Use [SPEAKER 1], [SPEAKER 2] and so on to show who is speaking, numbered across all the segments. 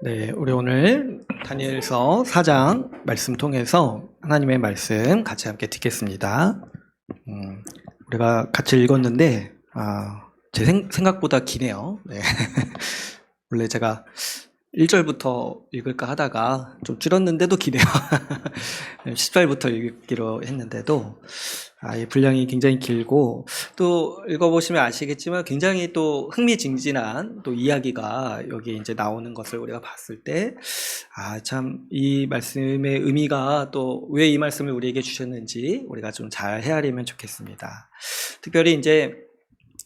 [SPEAKER 1] 네, 우리 오늘 다니엘서 4장 말씀 통해서 하나님의 말씀 같이 함께 듣겠습니다. 우리가 같이 읽었는데 제 생각보다 기네요. 네. 원래 제가 1절부터 읽을까 하다가 좀 줄였는데도 기네요. 10절부터 읽기로 했는데도 이 분량이 굉장히 길고, 또 읽어보시면 아시겠지만 굉장히 또 흥미진진한 또 이야기가 여기 이제 나오는 것을 우리가 봤을 때 참 이 말씀의 의미가 또 왜 이 말씀을 우리에게 주셨는지 우리가 좀 잘 헤아리면 좋겠습니다. 특별히 이제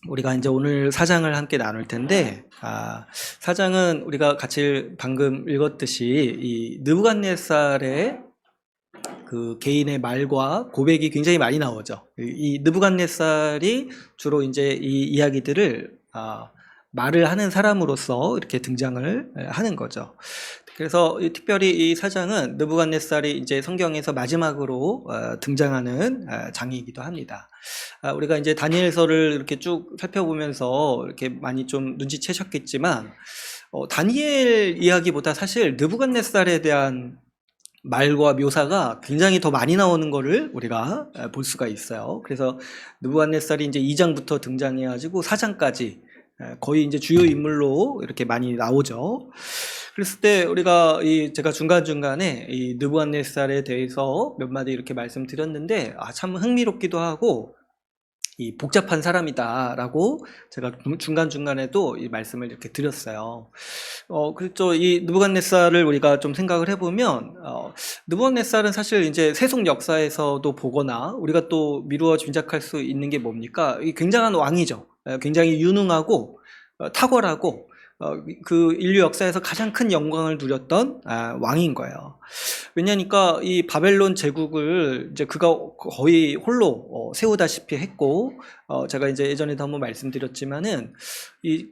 [SPEAKER 1] 우리가 이제 오늘 4장을 함께 나눌 텐데, 4장은 우리가 같이 방금 읽었듯이 이 느부갓네살의 그 개인의 말과 고백이 굉장히 많이 나오죠. 이 느부갓네살이 주로 이제 이 이야기들을 말을 하는 사람으로서 이렇게 등장을 하는 거죠. 그래서 특별히 이 4장은 느부갓네살이 이제 성경에서 마지막으로 등장하는 장이기도 합니다. 우리가 이제 다니엘서를 이렇게 쭉 살펴보면서 이렇게 많이 좀 눈치채셨겠지만, 다니엘 이야기보다 사실 느부갓네살에 대한 말과 묘사가 굉장히 더 많이 나오는 거를 우리가 볼 수가 있어요. 그래서 느부갓네살이 이제 2장부터 등장해가지고 4장까지 거의 이제 주요 인물로 이렇게 많이 나오죠. 그랬을 때 우리가 제가 중간중간에 이 느부갓네살에 대해서 몇 마디 이렇게 말씀드렸는데, 참 흥미롭기도 하고 이 복잡한 사람이다라고 제가 중간중간에도 이 말씀을 이렇게 드렸어요. 그렇죠. 이 느부갓네살을 우리가 좀 생각을 해보면, 느부갓네살은 사실 이제 세속 역사에서도 보거나 우리가 또 미루어 짐작할 수 있는 게 뭡니까? 이 굉장한 왕이죠. 굉장히 유능하고 탁월하고 그 인류 역사에서 가장 큰 영광을 누렸던 왕인 거예요. 왜냐니까 이 바벨론 제국을 이제 그가 거의 홀로 세우다시피 했고, 제가 이제 예전에도 한번 말씀드렸지만은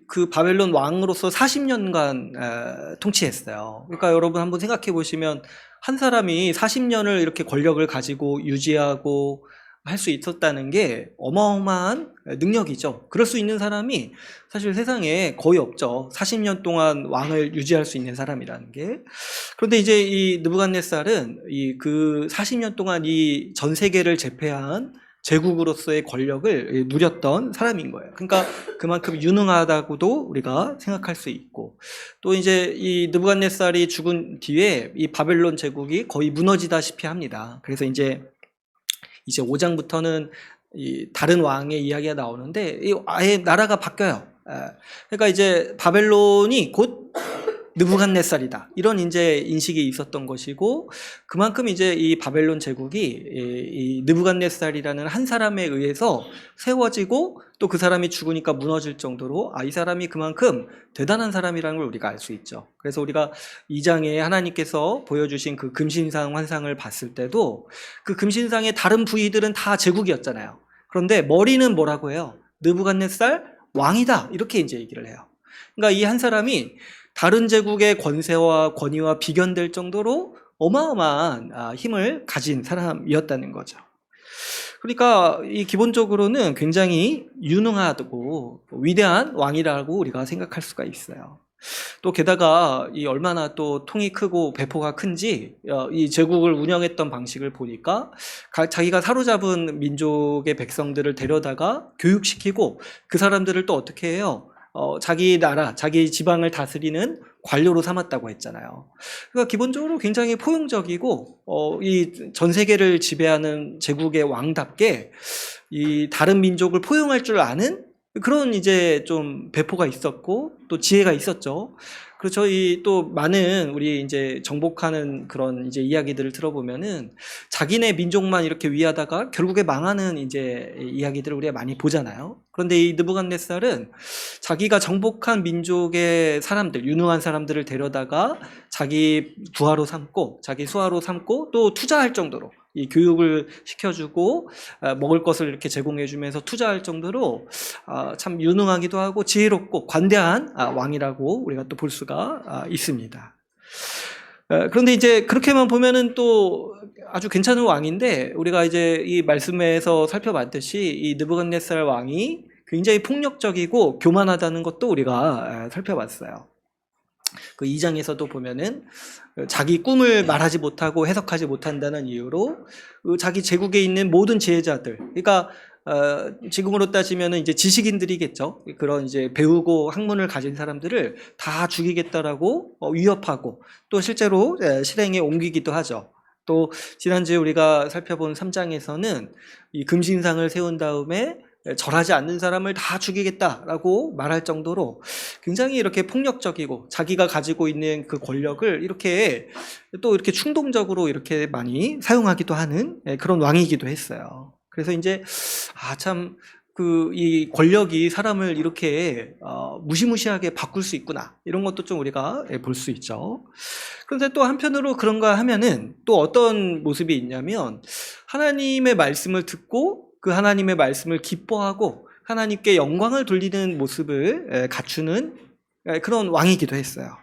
[SPEAKER 1] 그 바벨론 왕으로서 40년간 통치했어요. 그러니까 여러분 한번 생각해 보시면, 한 사람이 40년을 이렇게 권력을 가지고 유지하고 할 수 있었다는 게 어마어마한 능력이죠. 그럴 수 있는 사람이 사실 세상에 거의 없죠. 40년 동안 왕을 유지할 수 있는 사람이라는 게. 그런데 이제 이 느부갓네살은 그 40년 동안 이 전 세계를 제패한 제국으로서의 권력을 누렸던 사람인 거예요. 그러니까 그만큼 유능하다고도 우리가 생각할 수 있고, 또 이제 이 느부갓네살이 죽은 뒤에 이 바벨론 제국이 거의 무너지다시피 합니다. 그래서 이제 5장부터는 다른 왕의 이야기가 나오는데, 아예 나라가 바뀌어요. 그러니까 이제 바벨론이 곧 느부갓네살이다, 이런 이제 인식이 있었던 것이고, 그만큼 이제 이 바벨론 제국이 이 느부갓네살이라는 한 사람에 의해서 세워지고, 또 그 사람이 죽으니까 무너질 정도로 이 사람이 그만큼 대단한 사람이라는 걸 우리가 알 수 있죠. 그래서 우리가 2장에 하나님께서 보여주신 그 금신상 환상을 봤을 때도 그 금신상의 다른 부위들은 다 제국이었잖아요. 그런데 머리는 뭐라고 해요? 느부갓네살 왕이다, 이렇게 이제 얘기를 해요. 그러니까 이 한 사람이 다른 제국의 권세와 권위와 비견될 정도로 어마어마한 힘을 가진 사람이었다는 거죠. 그러니까 이 기본적으로는 굉장히 유능하고 위대한 왕이라고 우리가 생각할 수가 있어요. 또 게다가 얼마나 또 통이 크고 배포가 큰지 이 제국을 운영했던 방식을 보니까, 자기가 사로잡은 민족의 백성들을 데려다가 교육시키고 그 사람들을 또 어떻게 해요? 자기 나라, 자기 지방을 다스리는 관료로 삼았다고 했잖아요. 그러니까 기본적으로 굉장히 포용적이고, 이 전 세계를 지배하는 제국의 왕답게 이 다른 민족을 포용할 줄 아는 그런 이제 좀 배포가 있었고, 또 지혜가 있었죠. 그렇죠. 또 많은 우리 이제 정복하는 그런 이제 이야기들을 들어보면은 자기네 민족만 이렇게 위하다가 결국에 망하는 이제 이야기들을 우리가 많이 보잖아요. 그런데 이 느부갓네살은 자기가 정복한 민족의 사람들, 유능한 사람들을 데려다가 자기 부하로 삼고 자기 수하로 삼고, 또 투자할 정도로 이 교육을 시켜주고 먹을 것을 이렇게 제공해주면서 투자할 정도로 참 유능하기도 하고 지혜롭고 관대한 왕이라고 우리가 또 볼 수가 있습니다. 그런데 이제 그렇게만 보면은 또 아주 괜찮은 왕인데, 우리가 이제 이 말씀에서 살펴봤듯이 이 느부갓네살 왕이 굉장히 폭력적이고 교만하다는 것도 우리가 살펴봤어요. 그 2장에서도 보면은 자기 꿈을 말하지 못하고 해석하지 못한다는 이유로 자기 제국에 있는 모든 지혜자들, 그러니까 지금으로 따지면은 이제 지식인들이겠죠. 그런 이제 배우고 학문을 가진 사람들을 다 죽이겠다라고 위협하고 또 실제로 실행에 옮기기도 하죠. 또 지난주에 우리가 살펴본 3장에서는 이 금신상을 세운 다음에 절하지 않는 사람을 다 죽이겠다라고 말할 정도로 굉장히 이렇게 폭력적이고 자기가 가지고 있는 그 권력을 이렇게 또 이렇게 충동적으로 이렇게 많이 사용하기도 하는 그런 왕이기도 했어요. 그래서 이제 참 이 권력이 사람을 이렇게 무시무시하게 바꿀 수 있구나, 이런 것도 좀 우리가 볼 수 있죠. 그런데 또 한편으로 그런가 하면은 또 어떤 모습이 있냐면, 하나님의 말씀을 듣고 그 하나님의 말씀을 기뻐하고 하나님께 영광을 돌리는 모습을 갖추는 그런 왕이기도 했어요.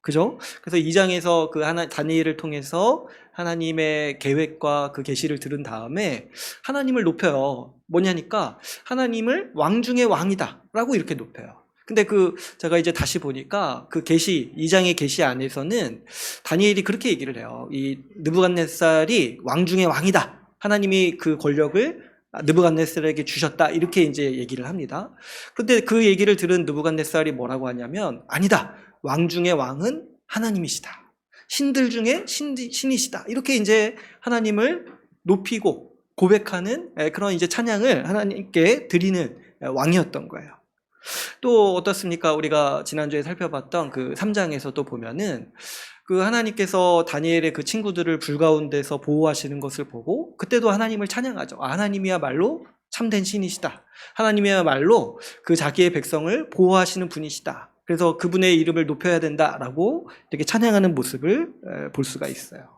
[SPEAKER 1] 그죠? 그래서 2장에서 그 다니엘을 통해서 하나님의 계획과 그 계시를 들은 다음에 하나님을 높여요. 뭐냐니까 하나님을 왕 중의 왕이다 라고 이렇게 높여요. 근데 제가 이제 다시 보니까 그 계시, 2장의 계시 안에서는 다니엘이 그렇게 얘기를 해요. 이 느부갓네살이 왕 중의 왕이다, 하나님이 그 권력을 느부갓네살에게 주셨다, 이렇게 이제 얘기를 합니다. 그런데 그 얘기를 들은 느부갓네살이 뭐라고 하냐면, 아니다, 왕 중의 왕은 하나님이시다, 신들 중에 신이시다, 이렇게 이제 하나님을 높이고 고백하는 그런 이제 찬양을 하나님께 드리는 왕이었던 거예요. 또 어떻습니까? 우리가 지난주에 살펴봤던 그 3장에서도 보면은 그 하나님께서 다니엘의 그 친구들을 불 가운데서 보호하시는 것을 보고 그때도 하나님을 찬양하죠. 하나님이야말로 참된 신이시다, 하나님이야말로 그 자기의 백성을 보호하시는 분이시다, 그래서 그분의 이름을 높여야 된다라고 이렇게 찬양하는 모습을 볼 수가 있어요.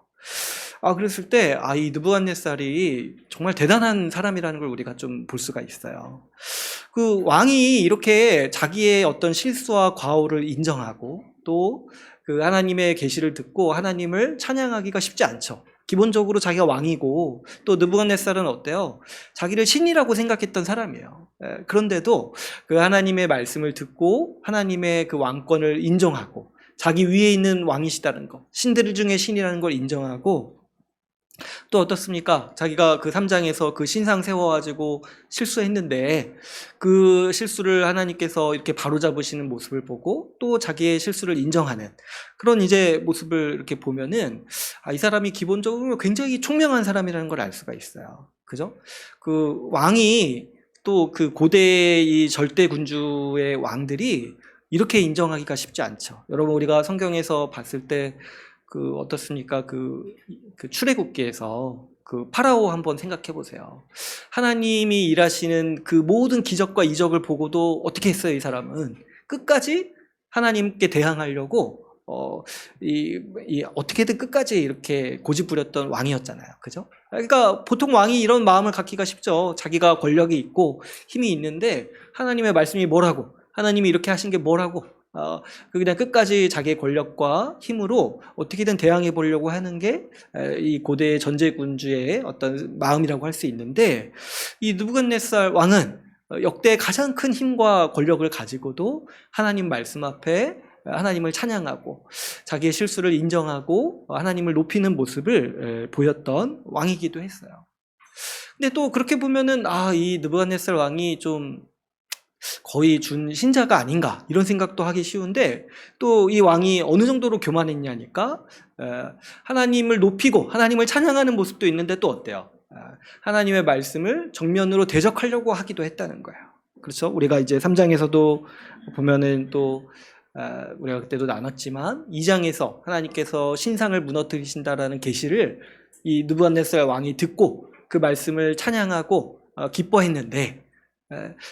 [SPEAKER 1] 그랬을 때 이 느부갓네살이 정말 대단한 사람이라는 걸 우리가 좀 볼 수가 있어요. 그 왕이 이렇게 자기의 어떤 실수와 과오를 인정하고 또 그 하나님의 계시를 듣고 하나님을 찬양하기가 쉽지 않죠. 기본적으로 자기가 왕이고, 또 느부갓네살은 어때요? 자기를 신이라고 생각했던 사람이에요. 그런데도 그 하나님의 말씀을 듣고 하나님의 그 왕권을 인정하고 자기 위에 있는 왕이시다는 것, 신들 중에 신이라는 걸 인정하고, 또 어떻습니까? 자기가 그 3장에서 그 신상 세워가지고 실수했는데 그 실수를 하나님께서 이렇게 바로잡으시는 모습을 보고 또 자기의 실수를 인정하는 그런 이제 모습을 이렇게 보면은 이 사람이 기본적으로 굉장히 총명한 사람이라는 걸 알 수가 있어요. 그죠? 그 왕이 또 그 고대 이 절대 군주의 왕들이 이렇게 인정하기가 쉽지 않죠. 여러분, 우리가 성경에서 봤을 때 어떻습니까? 그 출애굽기에서 그 파라오 한번 생각해 보세요. 하나님이 일하시는 그 모든 기적과 이적을 보고도 어떻게 했어요? 이 사람은 끝까지 하나님께 대항하려고 어떻게든 끝까지 이렇게 고집부렸던 왕이었잖아요. 그죠? 그러니까 보통 왕이 이런 마음을 갖기가 쉽죠. 자기가 권력이 있고 힘이 있는데 하나님의 말씀이 뭐라고, 하나님이 이렇게 하신 게 뭐라고, 그냥 끝까지 자기의 권력과 힘으로 어떻게든 대항해 보려고 하는 게 이 고대 전제군주의 어떤 마음이라고 할 수 있는데, 이 느부갓네살 왕은 역대 가장 큰 힘과 권력을 가지고도 하나님 말씀 앞에 하나님을 찬양하고 자기의 실수를 인정하고 하나님을 높이는 모습을 보였던 왕이기도 했어요. 근데 또 그렇게 보면은 이 느부갓네살 왕이 좀 거의 준 신자가 아닌가, 이런 생각도 하기 쉬운데, 또 이 왕이 어느 정도로 교만했냐니까 하나님을 높이고 하나님을 찬양하는 모습도 있는데 또 어때요? 하나님의 말씀을 정면으로 대적하려고 하기도 했다는 거예요. 그렇죠? 우리가 이제 3장에서도 보면은 또 우리가 그때도 나눴지만 2장에서 하나님께서 신상을 무너뜨리신다라는 계시를 이 느부갓네살 왕이 듣고 그 말씀을 찬양하고 기뻐했는데,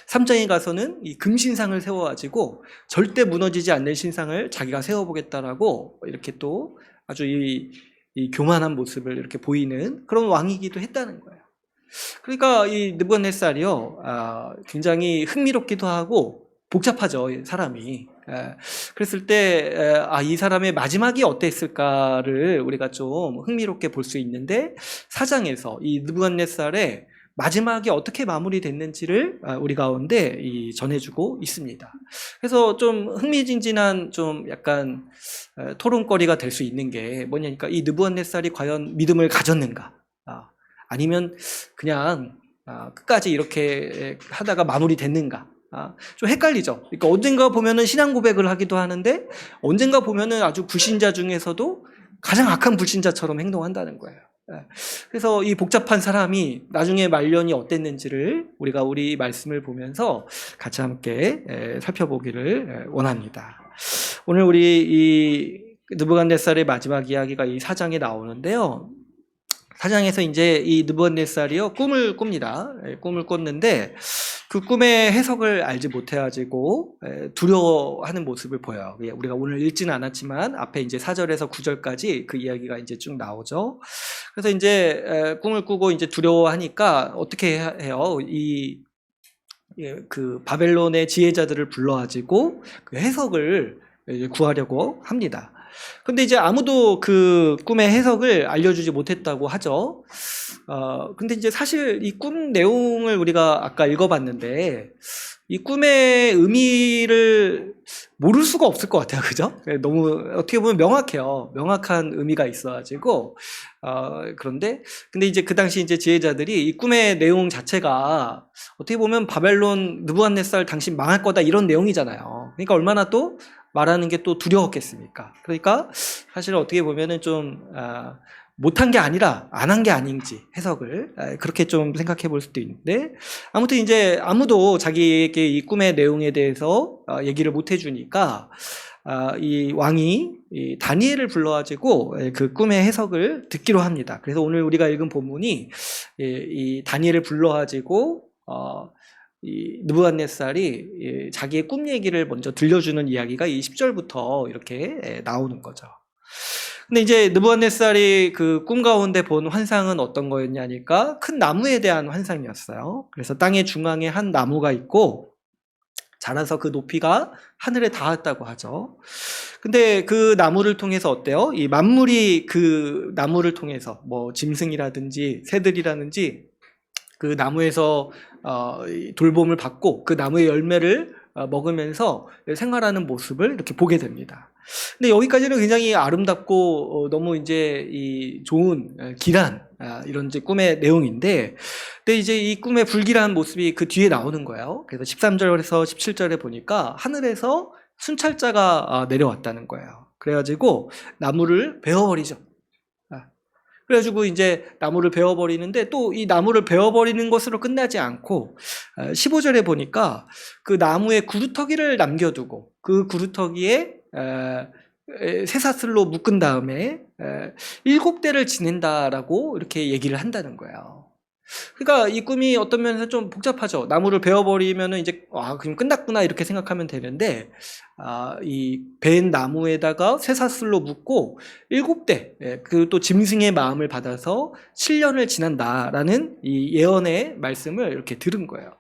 [SPEAKER 1] 3장에 가서는 이 금신상을 세워가지고 절대 무너지지 않는 신상을 자기가 세워보겠다라고 이렇게 또 아주 이 교만한 모습을 이렇게 보이는 그런 왕이기도 했다는 거예요. 그러니까 이 느부갓네살이요, 굉장히 흥미롭기도 하고 복잡하죠, 사람이. 그랬을 때 이 사람의 마지막이 어땠을까를 우리가 좀 흥미롭게 볼 수 있는데, 4장에서 이 느부갓네살의 마지막에 어떻게 마무리됐는지를 우리 가운데 전해주고 있습니다. 그래서 좀 흥미진진한 좀 약간 토론거리가 될 수 있는 게 뭐냐니까 이 느부갓네살이 과연 믿음을 가졌는가, 아니면 그냥 끝까지 이렇게 하다가 마무리됐는가. 좀 헷갈리죠. 그러니까 언젠가 보면은 신앙 고백을 하기도 하는데 언젠가 보면은 아주 불신자 중에서도 가장 악한 불신자처럼 행동한다는 거예요. 그래서 이 복잡한 사람이 나중에 말년이 어땠는지를 우리가 우리 말씀을 보면서 같이 함께 살펴보기를 원합니다. 오늘 우리 이 느부갓네살의 마지막 이야기가 이 4장에 나오는데요. 4장에서 이제 이 느부갓네살이요 꿈을 꿉니다. 꿈을 꿨는데 그 꿈의 해석을 알지 못해가지고 두려워하는 모습을 보여요. 우리가 오늘 읽지는 않았지만 앞에 이제 4절에서 9절까지 그 이야기가 이제 쭉 나오죠. 그래서 이제 꿈을 꾸고 이제 두려워하니까 어떻게 해요? 그 바벨론의 지혜자들을 불러가지고 그 해석을 구하려고 합니다. 근데 이제 아무도 그 꿈의 해석을 알려주지 못했다고 하죠. 근데 이제 사실 이 꿈 내용을 우리가 아까 읽어봤는데 이 꿈의 의미를 모를 수가 없을 것 같아요. 그죠? 너무 어떻게 보면 명확해요. 명확한 의미가 있어가지고 그런데 근데 이제 그 당시 이제 지혜자들이 이 꿈의 내용 자체가 어떻게 보면 바벨론 느부갓네살 당신 망할 거다 이런 내용이잖아요. 그러니까 얼마나 또 말하는 게 또 두려웠겠습니까? 그러니까 사실 어떻게 보면은 좀 못한 게 아니라 안 한 게 아닌지 해석을 그렇게 좀 생각해 볼 수도 있는데 아무튼 이제 아무도 자기에게 이 꿈의 내용에 대해서 얘기를 못 해주니까 이 왕이 이 다니엘을 불러가지고 그 꿈의 해석을 듣기로 합니다. 그래서 오늘 우리가 읽은 본문이 이 다니엘을 불러가지고 이 느부갓네살이 자기의 꿈 얘기를 먼저 들려주는 이야기가 이 10절부터 이렇게 나오는 거죠. 근데 이제 느부갓네살이 그 꿈 가운데 본 환상은 어떤 거였냐니까 큰 나무에 대한 환상이었어요. 그래서 땅의 중앙에 한 나무가 있고 자라서 그 높이가 하늘에 닿았다고 하죠. 근데 그 나무를 통해서 어때요? 이 만물이 그 나무를 통해서 뭐 짐승이라든지 새들이라든지 그 나무에서 돌봄을 받고 그 나무의 열매를 먹으면서 생활하는 모습을 이렇게 보게 됩니다. 근데 여기까지는 굉장히 아름답고 너무 이제 이 좋은 길한 이런 이제 꿈의 내용인데, 근데 이제 이 꿈의 불길한 모습이 그 뒤에 나오는 거예요. 그래서 13절에서 17절에 보니까 하늘에서 순찰자가 내려왔다는 거예요. 그래가지고 나무를 베어버리죠. 그래가지고 이제 나무를 베어버리는데 또 이 나무를 베어버리는 것으로 끝나지 않고 15절에 보니까 그 나무에 구루터기를 남겨두고 그 구루터기에 쇠사슬로 묶은 다음에 7대를 지낸다라고 이렇게 얘기를 한다는 거예요. 그러니까 이 꿈이 어떤 면에서 좀 복잡하죠. 나무를 베어버리면은 이제 그럼 끝났구나 이렇게 생각하면 되는데 이 벤 나무에다가 쇠사슬로 묶고 7대 그 또 짐승의 마음을 받아서 7년을 지난다라는 이 예언의 말씀을 이렇게 들은 거예요.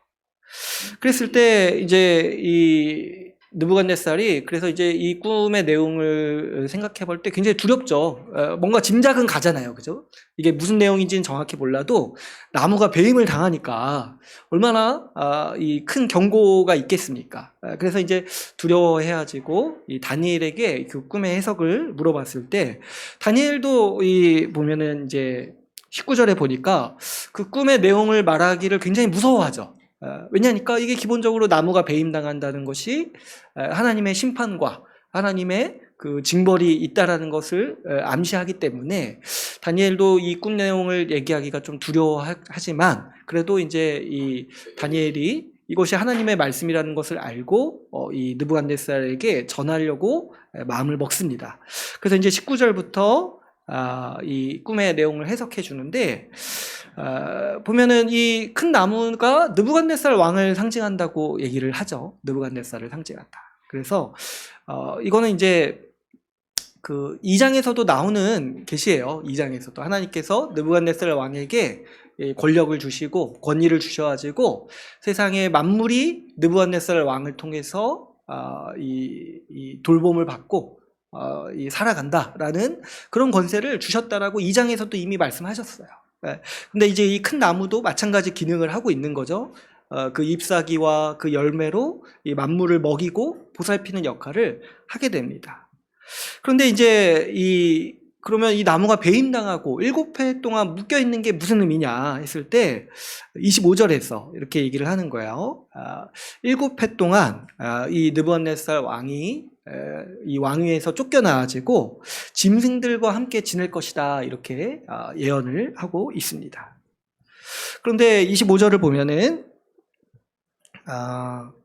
[SPEAKER 1] 그랬을 때 이제 이 느부갓네살이 그래서 이제 이 꿈의 내용을 생각해 볼 때 굉장히 두렵죠. 뭔가 짐작은 가잖아요. 그죠? 이게 무슨 내용인지는 정확히 몰라도 나무가 배임을 당하니까 얼마나 이 큰 경고가 있겠습니까? 그래서 이제 두려워해가지고 이 다니엘에게 그 꿈의 해석을 물어봤을 때 다니엘도 이 보면은 이제 19절에 보니까 그 꿈의 내용을 말하기를 굉장히 무서워하죠. 왜냐하니까 이게 기본적으로 나무가 배임당한다는 것이 하나님의 심판과 하나님의 그 징벌이 있다라는 것을 암시하기 때문에 다니엘도 이 꿈 내용을 얘기하기가 좀 두려워하지만 그래도 이제 이 다니엘이 이것이 하나님의 말씀이라는 것을 알고 이 느부갓네살에게 전하려고 마음을 먹습니다. 그래서 이제 19절부터 이 꿈의 내용을 해석해 주는데 보면은 이 큰 나무가 느부갓네살 왕을 상징한다고 얘기를 하죠. 느부갓네살을 상징한다. 그래서 이거는 이제 그 2장에서도 나오는 계시예요. 2장에서도 하나님께서 느부갓네살 왕에게 권력을 주시고 권위를 주셔가지고 세상의 만물이 느부갓네살 왕을 통해서 이 돌봄을 받고 살아간다라는 그런 권세를 주셨다라고 2장에서도 이미 말씀하셨어요. 근데 이제 이 큰 나무도 마찬가지 기능을 하고 있는 거죠. 그 잎사귀와 그 열매로 이 만물을 먹이고 보살피는 역할을 하게 됩니다. 그런데 이제 그러면 이 나무가 배임당하고 7해 동안 묶여 있는 게 무슨 의미냐 했을 때 25절에서 이렇게 얘기를 하는 거예요. 7해 동안 이 느부갓네살 왕이 이 왕위에서 쫓겨나가지고 짐승들과 함께 지낼 것이다, 이렇게 예언을 하고 있습니다. 그런데 25절을 보면은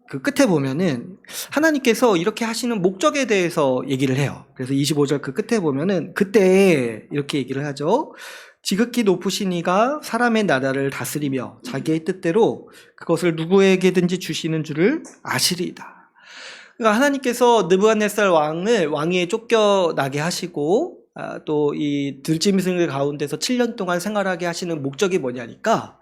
[SPEAKER 1] 그 끝에 보면은 하나님께서 이렇게 하시는 목적에 대해서 얘기를 해요. 그래서 25절 그 끝에 보면은 그때 이렇게 얘기를 하죠. 지극히 높으신 이가 사람의 나라를 다스리며 자기의 뜻대로 그것을 누구에게든지 주시는 줄을 아시리이다. 그러니까 하나님께서 느부갓네살 왕을 왕위에 쫓겨나게 하시고 또 이 들짐승들 가운데서 7년 동안 생활하게 하시는 목적이 뭐냐니까,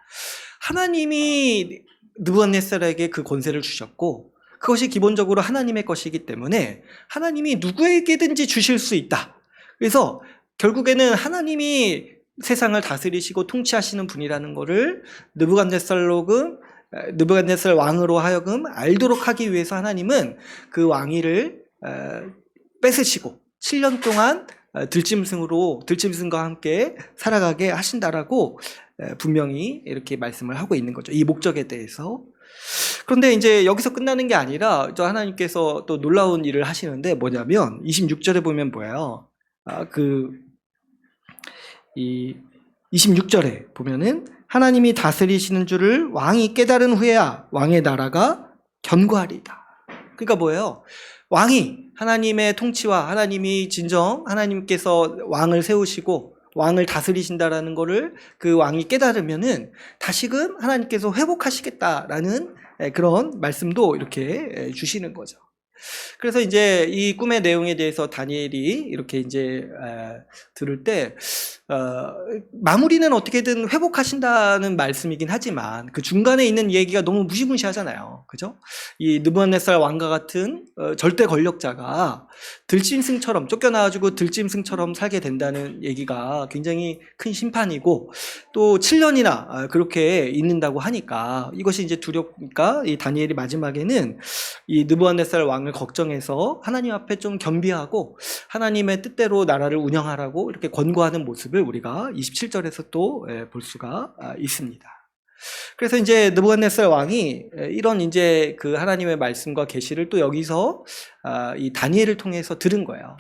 [SPEAKER 1] 하나님이 느부갓네살에게 그 권세를 주셨고 그것이 기본적으로 하나님의 것이기 때문에 하나님이 누구에게든지 주실 수 있다. 그래서 결국에는 하나님이 세상을 다스리시고 통치하시는 분이라는 것을 느부갓네살 왕으로 하여금 알도록 하기 위해서 하나님은 그 왕위를 뺏으시고 7년 동안 들짐승과 함께 살아가게 하신다라고 분명히 이렇게 말씀을 하고 있는 거죠. 이 목적에 대해서. 그런데 이제 여기서 끝나는 게 아니라 하나님께서 또 놀라운 일을 하시는데 뭐냐면 26절에 보면 뭐예요? 26절에 보면은 하나님이 다스리시는 줄을 왕이 깨달은 후에야 왕의 나라가 견고하리이다. 그러니까 뭐예요? 왕이 하나님의 통치와 하나님께서 왕을 세우시고 왕을 다스리신다라는 거를 그 왕이 깨달으면은 다시금 하나님께서 회복하시겠다라는 그런 말씀도 이렇게 주시는 거죠. 그래서 이제 이 꿈의 내용에 대해서 다니엘이 이렇게 이제 들을 때 마무리는 어떻게든 회복하신다는 말씀이긴 하지만 그 중간에 있는 얘기가 너무 무시무시하잖아요. 그죠? 이 느부갓네살 왕과 같은 절대 권력자가 들짐승처럼 쫓겨나가지고 들짐승처럼 살게 된다는 얘기가 굉장히 큰 심판이고, 또 7년이나 그렇게 있는다고 하니까 이것이 이제 두렵니까 이 다니엘이 마지막에는 이 느부갓네살 왕을 걱정해서 하나님 앞에 좀 겸비하고 하나님의 뜻대로 나라를 운영하라고 이렇게 권고하는 모습을 우리가 27절에서 또 볼 수가 있습니다. 그래서 이제 느부갓네살 왕이 이런 이제 그 하나님의 말씀과 계시를 또 여기서 이 다니엘을 통해서 들은 거예요.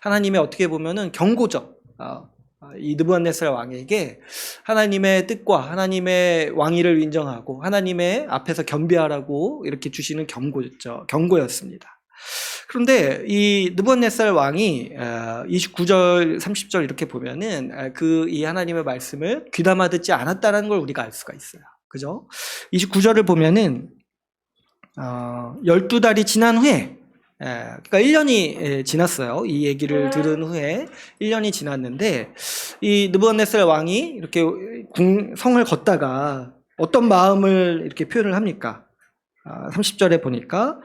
[SPEAKER 1] 하나님의 어떻게 보면은 경고죠. 이 느부갓네살 왕에게 하나님의 뜻과 하나님의 왕위를 인정하고 하나님의 앞에서 겸비하라고 이렇게 주시는 경고였습니다. 그런데 이 느부갓네살 왕이 29절, 30절 이렇게 보면은 이 하나님의 말씀을 귀담아 듣지 않았다는 걸 우리가 알 수가 있어요. 그죠? 29절을 보면은 12달이 지난 후에, 그러니까 1년이 지났어요. 이 얘기를 들은 후에 1년이 지났는데 이 느부갓네살 왕이 이렇게 성을 걷다가 어떤 마음을 이렇게 표현을 합니까? 30절에 보니까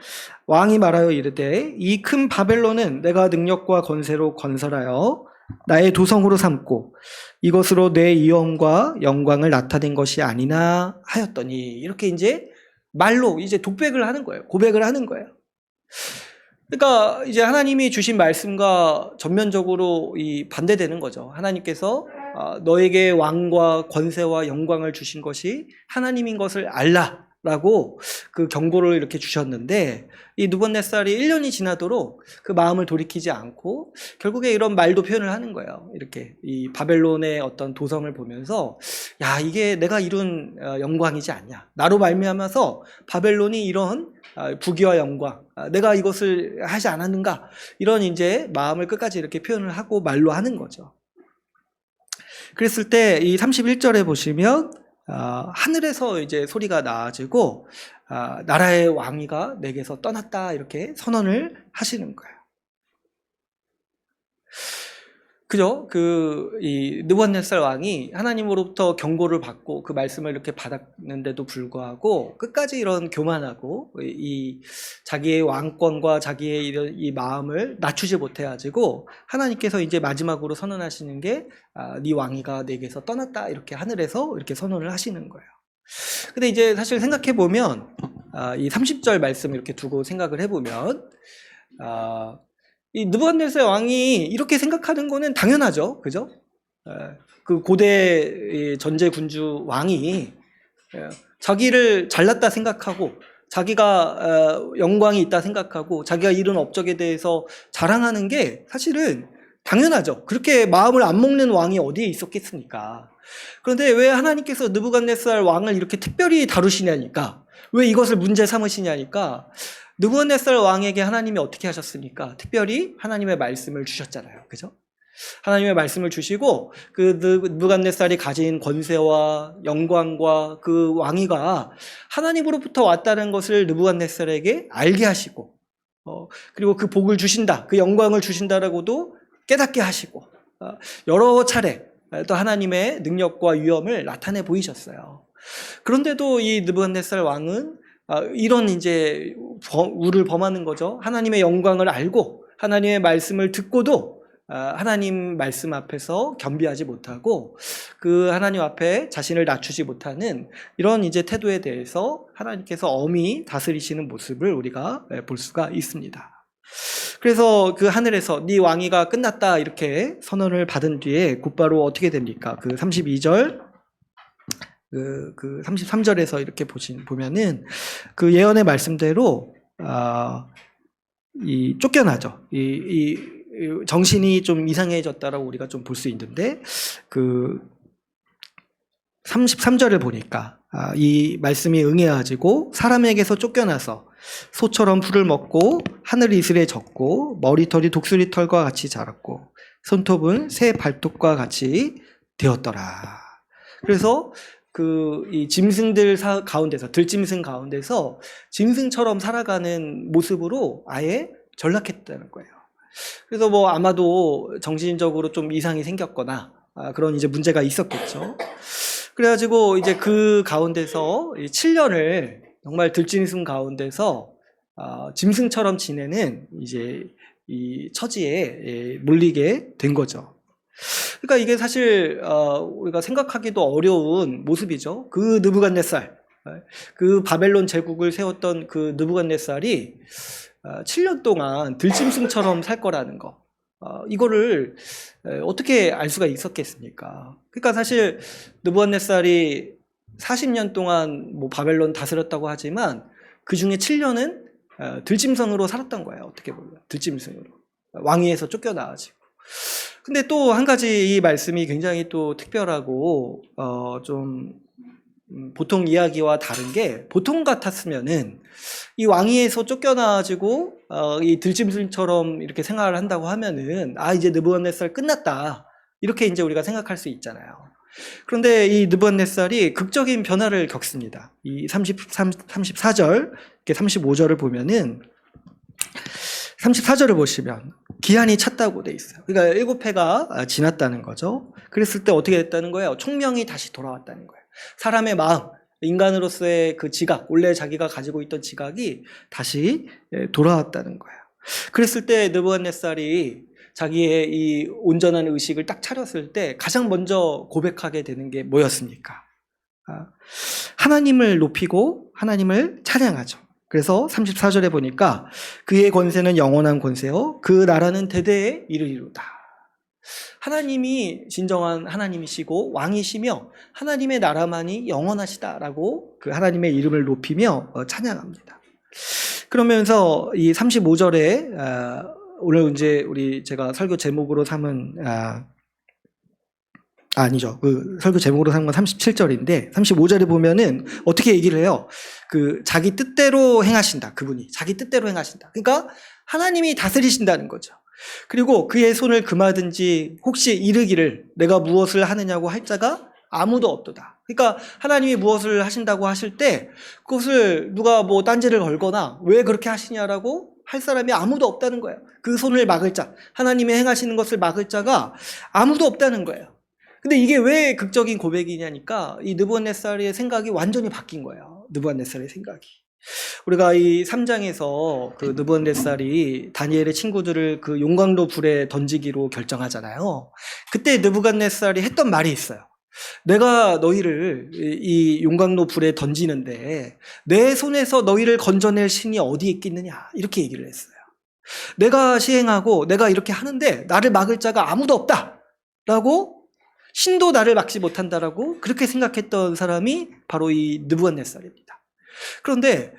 [SPEAKER 1] 왕이 말하여 이르되 이 큰 바벨론은 내가 능력과 권세로 건설하여 나의 도성으로 삼고 이것으로 내 위엄과 영광을 나타낸 것이 아니나 하였더니, 이렇게 이제 말로 이제 독백을 하는 거예요. 고백을 하는 거예요. 그러니까 이제 하나님이 주신 말씀과 전면적으로 반대되는 거죠. 하나님께서 너에게 왕과 권세와 영광을 주신 것이 하나님인 것을 알라라고 그 경고를 이렇게 주셨는데, 이 느부갓네살이 1년이 지나도록 그 마음을 돌이키지 않고 결국에 이런 말도 표현을 하는 거예요. 이렇게 이 바벨론의 어떤 도성을 보면서 야, 이게 내가 이룬 영광이지 않냐, 나로 말미암아서 바벨론이 이런 부귀와 영광, 내가 이것을 하지 않았는가, 이런 이제 마음을 끝까지 이렇게 표현을 하고 말로 하는 거죠. 그랬을 때 이 31절에 보시면 하늘에서 이제 소리가 나가지고 나라의 왕위가 내게서 떠났다, 이렇게 선언을 하시는 거예요. 그죠? 이 느부갓네살 왕이 하나님으로부터 경고를 받고 그 말씀을 이렇게 받았는데도 불구하고 끝까지 이런 교만하고 이 자기의 왕권과 자기의 이런 이 마음을 낮추지 못해가지고 하나님께서 이제 마지막으로 선언하시는 게 네 왕위가 내게서 떠났다 이렇게 하늘에서 이렇게 선언을 하시는 거예요. 근데 이제 사실 생각해 보면 이 30절 말씀 이렇게 두고 생각을 해보면 이 느부갓네살 왕이 이렇게 생각하는 거는 당연하죠. 그죠? 그 고대 전제 군주 왕이 자기를 잘났다 생각하고 자기가 영광이 있다 생각하고 자기가 이룬 업적에 대해서 자랑하는 게 사실은 당연하죠. 그렇게 마음을 안 먹는 왕이 어디에 있었겠습니까? 그런데 왜 하나님께서 느부갓네살 왕을 이렇게 특별히 다루시냐니까, 왜 이것을 문제 삼으시냐니까, 느부갓네살 왕에게 하나님이 어떻게 하셨습니까? 특별히 하나님의 말씀을 주셨잖아요. 그죠? 하나님의 말씀을 주시고 그 느부갓네살이 가진 권세와 영광과 그 왕위가 하나님으로부터 왔다는 것을 느부갓네살에게 알게 하시고 그리고 그 복을 주신다, 그 영광을 주신다라고도 깨닫게 하시고 여러 차례 또 하나님의 능력과 위엄을 나타내 보이셨어요. 그런데도 이 느부갓네살 왕은 이런 이제 우를 범하는 거죠. 하나님의 영광을 알고 하나님의 말씀을 듣고도 하나님 말씀 앞에서 겸비하지 못하고 그 하나님 앞에 자신을 낮추지 못하는 이런 이제 태도에 대해서 하나님께서 엄히 다스리시는 모습을 우리가 볼 수가 있습니다. 그래서 그 하늘에서 네 왕위가 끝났다 이렇게 선언을 받은 뒤에 곧바로 어떻게 됩니까? 그 32절 그 33절에서 이렇게 보면은 그 예언의 말씀대로 이 쫓겨나죠. 이 정신이 좀 이상해졌다라고 우리가 좀 볼 수 있는데 그 33절을 보니까 이 말씀이 응해가지고 사람에게서 쫓겨나서 소처럼 풀을 먹고 하늘 이슬에 젖고 머리털이 독수리 털과 같이 자랐고 손톱은 새 발톱과 같이 되었더라. 그래서 이 짐승들 가운데서, 들짐승 가운데서 짐승처럼 살아가는 모습으로 아예 전락했다는 거예요. 그래서 뭐 아마도 정신적으로 좀 이상이 생겼거나 그런 이제 문제가 있었겠죠. 그래가지고 이제 그 가운데서 7년을 정말 들짐승 가운데서 짐승처럼 지내는 이제 이 처지에 몰리게 된 거죠. 그러니까 이게 사실 우리가 생각하기도 어려운 모습이죠. 그 느부갓네살, 그 바벨론 제국을 세웠던 그 느부갓네살이 7년 동안 들짐승처럼 살 거라는 거, 이거를 어떻게 알 수가 있었겠습니까? 그러니까 사실 느부갓네살이 40년 동안 뭐 바벨론 다스렸다고 하지만 그 중에 7년은 들짐승으로 살았던 거예요. 어떻게 보면 들짐승으로 왕위에서 쫓겨나가지고. 근데 또 한 가지 이 말씀이 굉장히 또 특별하고 좀 보통 이야기와 다른 게, 보통 같았으면은 이 왕위에서 쫓겨나가지고 이 들짐승처럼 이렇게 생활을 한다고 하면은 이제 느부갓네살 끝났다 이렇게 이제 우리가 생각할 수 있잖아요. 그런데 이 느부갓네살이 극적인 변화를 겪습니다. 이 34절, 35절을 보면은 34절을 보시면 기한이 찼다고 돼 있어요. 그러니까 7회가 지났다는 거죠. 그랬을 때 어떻게 됐다는 거예요? 총명이 다시 돌아왔다는 거예요. 사람의 마음, 인간으로서의 그 지각, 원래 자기가 가지고 있던 지각이 다시 돌아왔다는 거예요. 그랬을 때 느부갓네살이 자기의 이 온전한 의식을 딱 차렸을 때 가장 먼저 고백하게 되는 게 뭐였습니까? 하나님을 높이고 하나님을 찬양하죠. 그래서 34절에 보니까 그의 권세는 영원한 권세요 그 나라는 대대에 이르리로다. 하나님이 진정한 하나님이시고 왕이시며 하나님의 나라만이 영원하시다라고 그 하나님의 이름을 높이며 찬양합니다. 그러면서 이 35절에 오늘 이제 제가 설교 제목으로 삼은 아니죠. 그 설교 제목으로 삼은 건 37절인데 35절에 보면은 어떻게 얘기를 해요? 그 자기 뜻대로 행하신다. 그분이 자기 뜻대로 행하신다. 그러니까 하나님이 다스리신다는 거죠. 그리고 그의 손을 금하든지 혹시 이르기를 내가 무엇을 하느냐고 할 자가 아무도 없도다. 그러니까 하나님이 무엇을 하신다고 하실 때 그것을 누가 뭐 딴지를 걸거나 왜 그렇게 하시냐라고 할 사람이 아무도 없다는 거예요. 그 손을 막을 자, 하나님의 행하시는 것을 막을 자가 아무도 없다는 거예요. 근데 이게 왜 극적인 고백이냐니까 이 느부갓네살의 생각이 완전히 바뀐 거예요. 느부갓네살의 생각이. 우리가 이 3장에서 그 느부갓네살이 다니엘의 친구들을 그 용광로 불에 던지기로 결정하잖아요. 그때 느부갓네살이 했던 말이 있어요. 내가 너희를 이 용광로 불에 던지는데 내 손에서 너희를 건져낼 신이 어디에 있겠느냐, 이렇게 얘기를 했어요. 내가 시행하고 내가 이렇게 하는데 나를 막을 자가 아무도 없다라고, 신도 나를 막지 못한다라고 그렇게 생각했던 사람이 바로 이 느부갓네살입니다. 그런데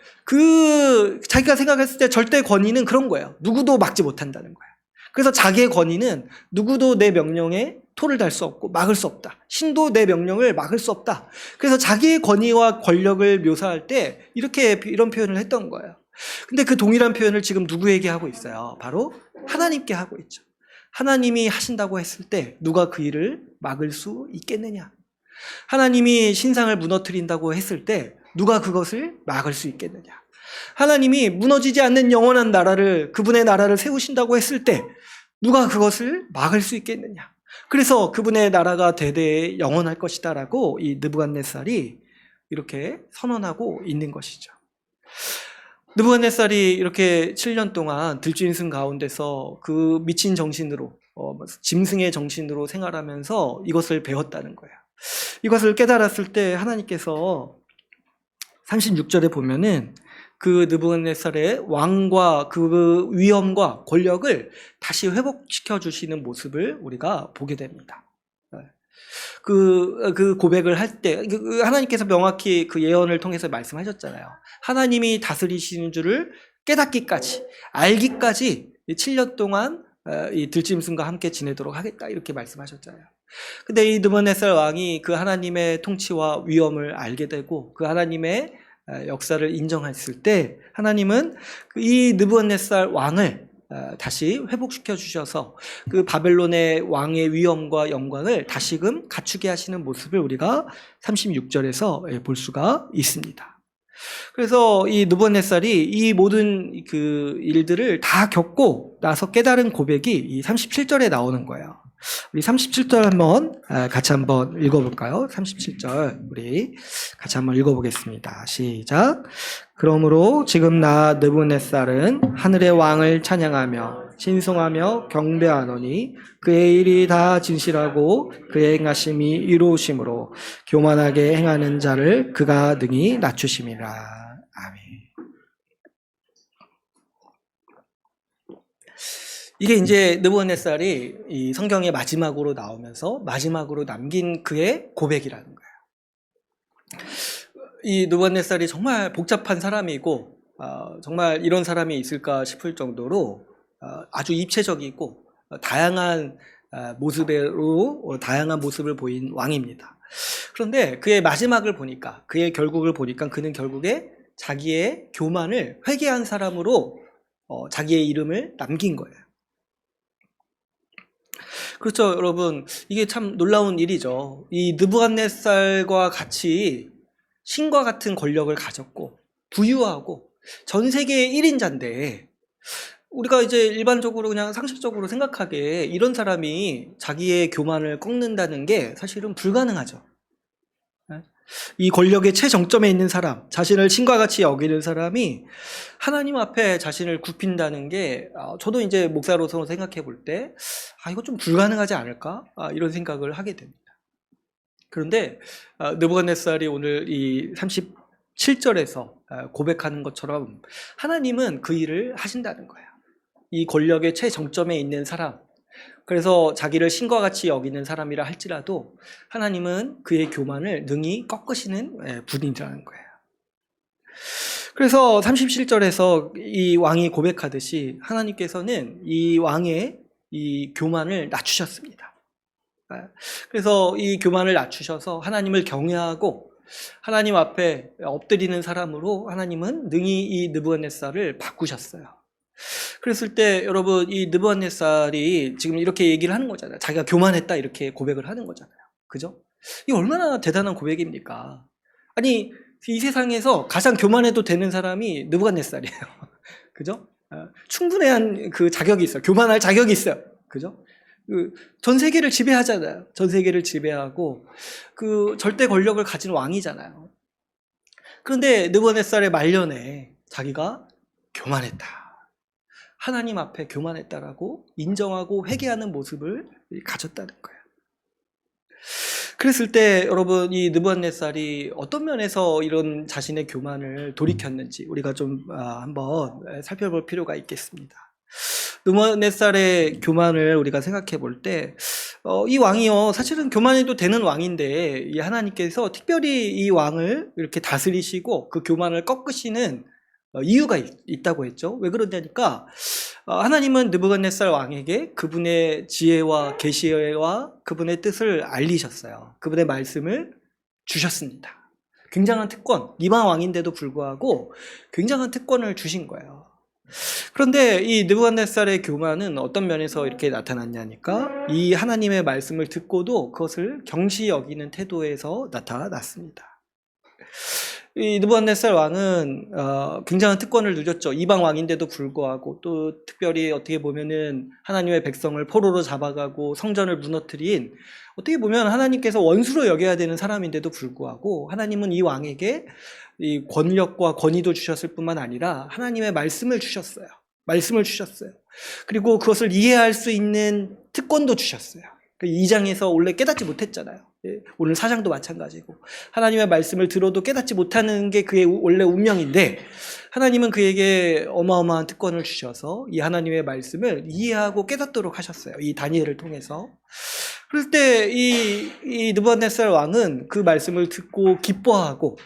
[SPEAKER 1] 자기가 생각했을 때 절대 권위는 그런 거예요. 누구도 막지 못한다는 거예요. 그래서 자기의 권위는 누구도 내 명령에 토를 달 수 없고 막을 수 없다. 신도 내 명령을 막을 수 없다. 그래서 자기의 권위와 권력을 묘사할 때 이런 표현을 했던 거예요. 근데 그 동일한 표현을 지금 누구에게 하고 있어요? 바로 하나님께 하고 있죠. 하나님이 하신다고 했을 때 누가 그 일을 막을 수 있겠느냐? 하나님이 신상을 무너뜨린다고 했을 때 누가 그것을 막을 수 있겠느냐? 하나님이 무너지지 않는 영원한 나라를, 그분의 나라를 세우신다고 했을 때 누가 그것을 막을 수 있겠느냐? 그래서 그분의 나라가 대대에 영원할 것이다라고 이 느부갓네살이 이렇게 선언하고 있는 것이죠. 느부갓네살이 이렇게 7년 동안 들짐승 가운데서 그 미친 정신으로, 짐승의 정신으로 생활하면서 이것을 배웠다는 거예요. 이것을 깨달았을 때 하나님께서 36절에 보면은 그 느부갓네살의 왕과 그 위엄과 권력을 다시 회복시켜 주시는 모습을 우리가 보게 됩니다. 그 고백을 할 때 하나님께서 명확히 그 예언을 통해서 말씀하셨잖아요. 하나님이 다스리시는 줄을 깨닫기까지, 알기까지 7년 동안 이 들짐승과 함께 지내도록 하겠다, 이렇게 말씀하셨잖아요. 근데 이 느부갓네살 왕이 그 하나님의 통치와 위엄을 알게 되고 그 하나님의 역사를 인정했을 때 하나님은 이 느부갓네살 왕을 다시 회복시켜 주셔서 그 바벨론의 왕의 위엄과 영광을 다시금 갖추게 하시는 모습을 우리가 36절에서 볼 수가 있습니다. 그래서 이 느부갓네살이 이 모든 그 일들을 다 겪고 나서 깨달은 고백이 이 37절에 나오는 거예요. 우리 37절 같이 한번 읽어볼까요? 37절 우리 같이 한번 읽어보겠습니다. 시작. 그러므로 지금 나 느부갓네살은 하늘의 왕을 찬양하며 신송하며 경배하노니 그의 일이 다 진실하고 그의 행하심이 이로우심으로 교만하게 행하는 자를 그가 능히 낮추심이라. 아멘. 이게 이제 느부갓네살이 이 성경의 마지막으로 나오면서 마지막으로 남긴 그의 고백이라는 거예요. 이 느부갓네살이 정말 복잡한 사람이고 정말 이런 사람이 있을까 싶을 정도로 아주 입체적이고 다양한 모습을 보인 왕입니다. 그런데 그의 마지막을 보니까, 그의 결국을 보니까 그는 결국에 자기의 교만을 회개한 사람으로 자기의 이름을 남긴 거예요. 그렇죠, 여러분. 이게 참 놀라운 일이죠. 이 느부갓네살과 같이 신과 같은 권력을 가졌고 부유하고 전 세계의 1인자인데 우리가 이제 일반적으로 그냥 상식적으로 생각하기에 이런 사람이 자기의 교만을 꺾는다는 게 사실은 불가능하죠. 이 권력의 최정점에 있는 사람, 자신을 신과 같이 여기는 사람이 하나님 앞에 자신을 굽힌다는 게 저도 이제 목사로서 생각해 볼 때 이거 좀 불가능하지 않을까? 이런 생각을 하게 됩니다. 그런데 느부갓네살이 오늘 이 37절에서 고백하는 것처럼 하나님은 그 일을 하신다는 거예요. 이 권력의 최정점에 있는 사람, 그래서 자기를 신과 같이 여기는 사람이라 할지라도 하나님은 그의 교만을 능히 꺾으시는 분이라는 거예요. 그래서 37절에서 이 왕이 고백하듯이 하나님께서는 이 왕의 이 교만을 낮추셨습니다. 그래서 이 교만을 낮추셔서 하나님을 경외하고 하나님 앞에 엎드리는 사람으로 하나님은 능히 이 느부갓네살을 바꾸셨어요. 그랬을 때 여러분, 이 느부갓네살이 지금 이렇게 얘기를 하는 거잖아요. 자기가 교만했다, 이렇게 고백을 하는 거잖아요. 그죠? 이게 얼마나 대단한 고백입니까? 아니, 이 세상에서 가장 교만해도 되는 사람이 느부갓네살이에요. 그죠? 충분한 그 자격이 있어요. 교만할 자격이 있어요. 그죠? 전 세계를 지배하잖아요. 전 세계를 지배하고 그 절대 권력을 가진 왕이잖아요. 그런데 느부갓네살의 말년에 자기가 교만했다. 하나님 앞에 교만했다라고 인정하고 회개하는 모습을 가졌다는 거예요. 그랬을 때 여러분 이 느부갓네살이 어떤 면에서 이런 자신의 교만을 돌이켰는지 우리가 좀 한번 살펴볼 필요가 있겠습니다. 느부갓네살의 교만을 우리가 생각해 볼 때 이 왕이요 사실은 교만해도 되는 왕인데 이 하나님께서 특별히 이 왕을 이렇게 다스리시고 그 교만을 꺾으시는 이유가 있다고 했죠. 왜 그러냐니까 하나님은 느부갓네살 왕에게 그분의 지혜와 계시와 그분의 뜻을 알리셨어요. 그분의 말씀을 주셨습니다. 굉장한 특권, 이방 왕인데도 불구하고 굉장한 특권을 주신 거예요. 그런데 이 느부갓네살의 교만은 어떤 면에서 이렇게 나타났냐니까 이 하나님의 말씀을 듣고도 그것을 경시 여기는 태도에서 나타났습니다. 이 느부갓네살 왕은 굉장한 특권을 누렸죠. 이방 왕인데도 불구하고 또 특별히 어떻게 보면은 하나님의 백성을 포로로 잡아가고 성전을 무너뜨린 어떻게 보면 하나님께서 원수로 여겨야 되는 사람인데도 불구하고 하나님은 이 왕에게 이 권력과 권위도 주셨을 뿐만 아니라 하나님의 말씀을 주셨어요. 말씀을 주셨어요. 그리고 그것을 이해할 수 있는 특권도 주셨어요. 2장에서 원래 깨닫지 못했잖아요. 오늘 4장도 마찬가지고 하나님의 말씀을 들어도 깨닫지 못하는 게 그의 원래 운명인데 하나님은 그에게 어마어마한 특권을 주셔서 이 하나님의 말씀을 이해하고 깨닫도록 하셨어요. 이 다니엘을 통해서. 그럴 때 이 느부갓네살 왕은 그 말씀을 듣고 기뻐하고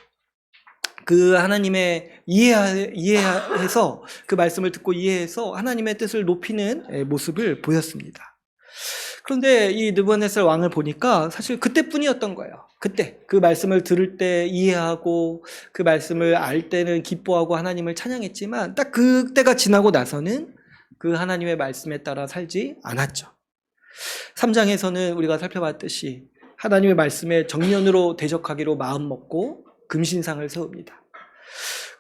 [SPEAKER 1] 그 하나님의 이해해서 그 말씀을 듣고 이해해서 하나님의 뜻을 높이는 모습을 보였습니다. 그런데 이 느부갓네살 왕을 보니까 사실 그때뿐이었던 거예요. 그때 그 말씀을 들을 때 이해하고 그 말씀을 알 때는 기뻐하고 하나님을 찬양했지만 딱 그때가 지나고 나서는 그 하나님의 말씀에 따라 살지 않았죠. 3장에서는 우리가 살펴봤듯이 하나님의 말씀에 정면으로 대적하기로 마음먹고 금신상을 세웁니다.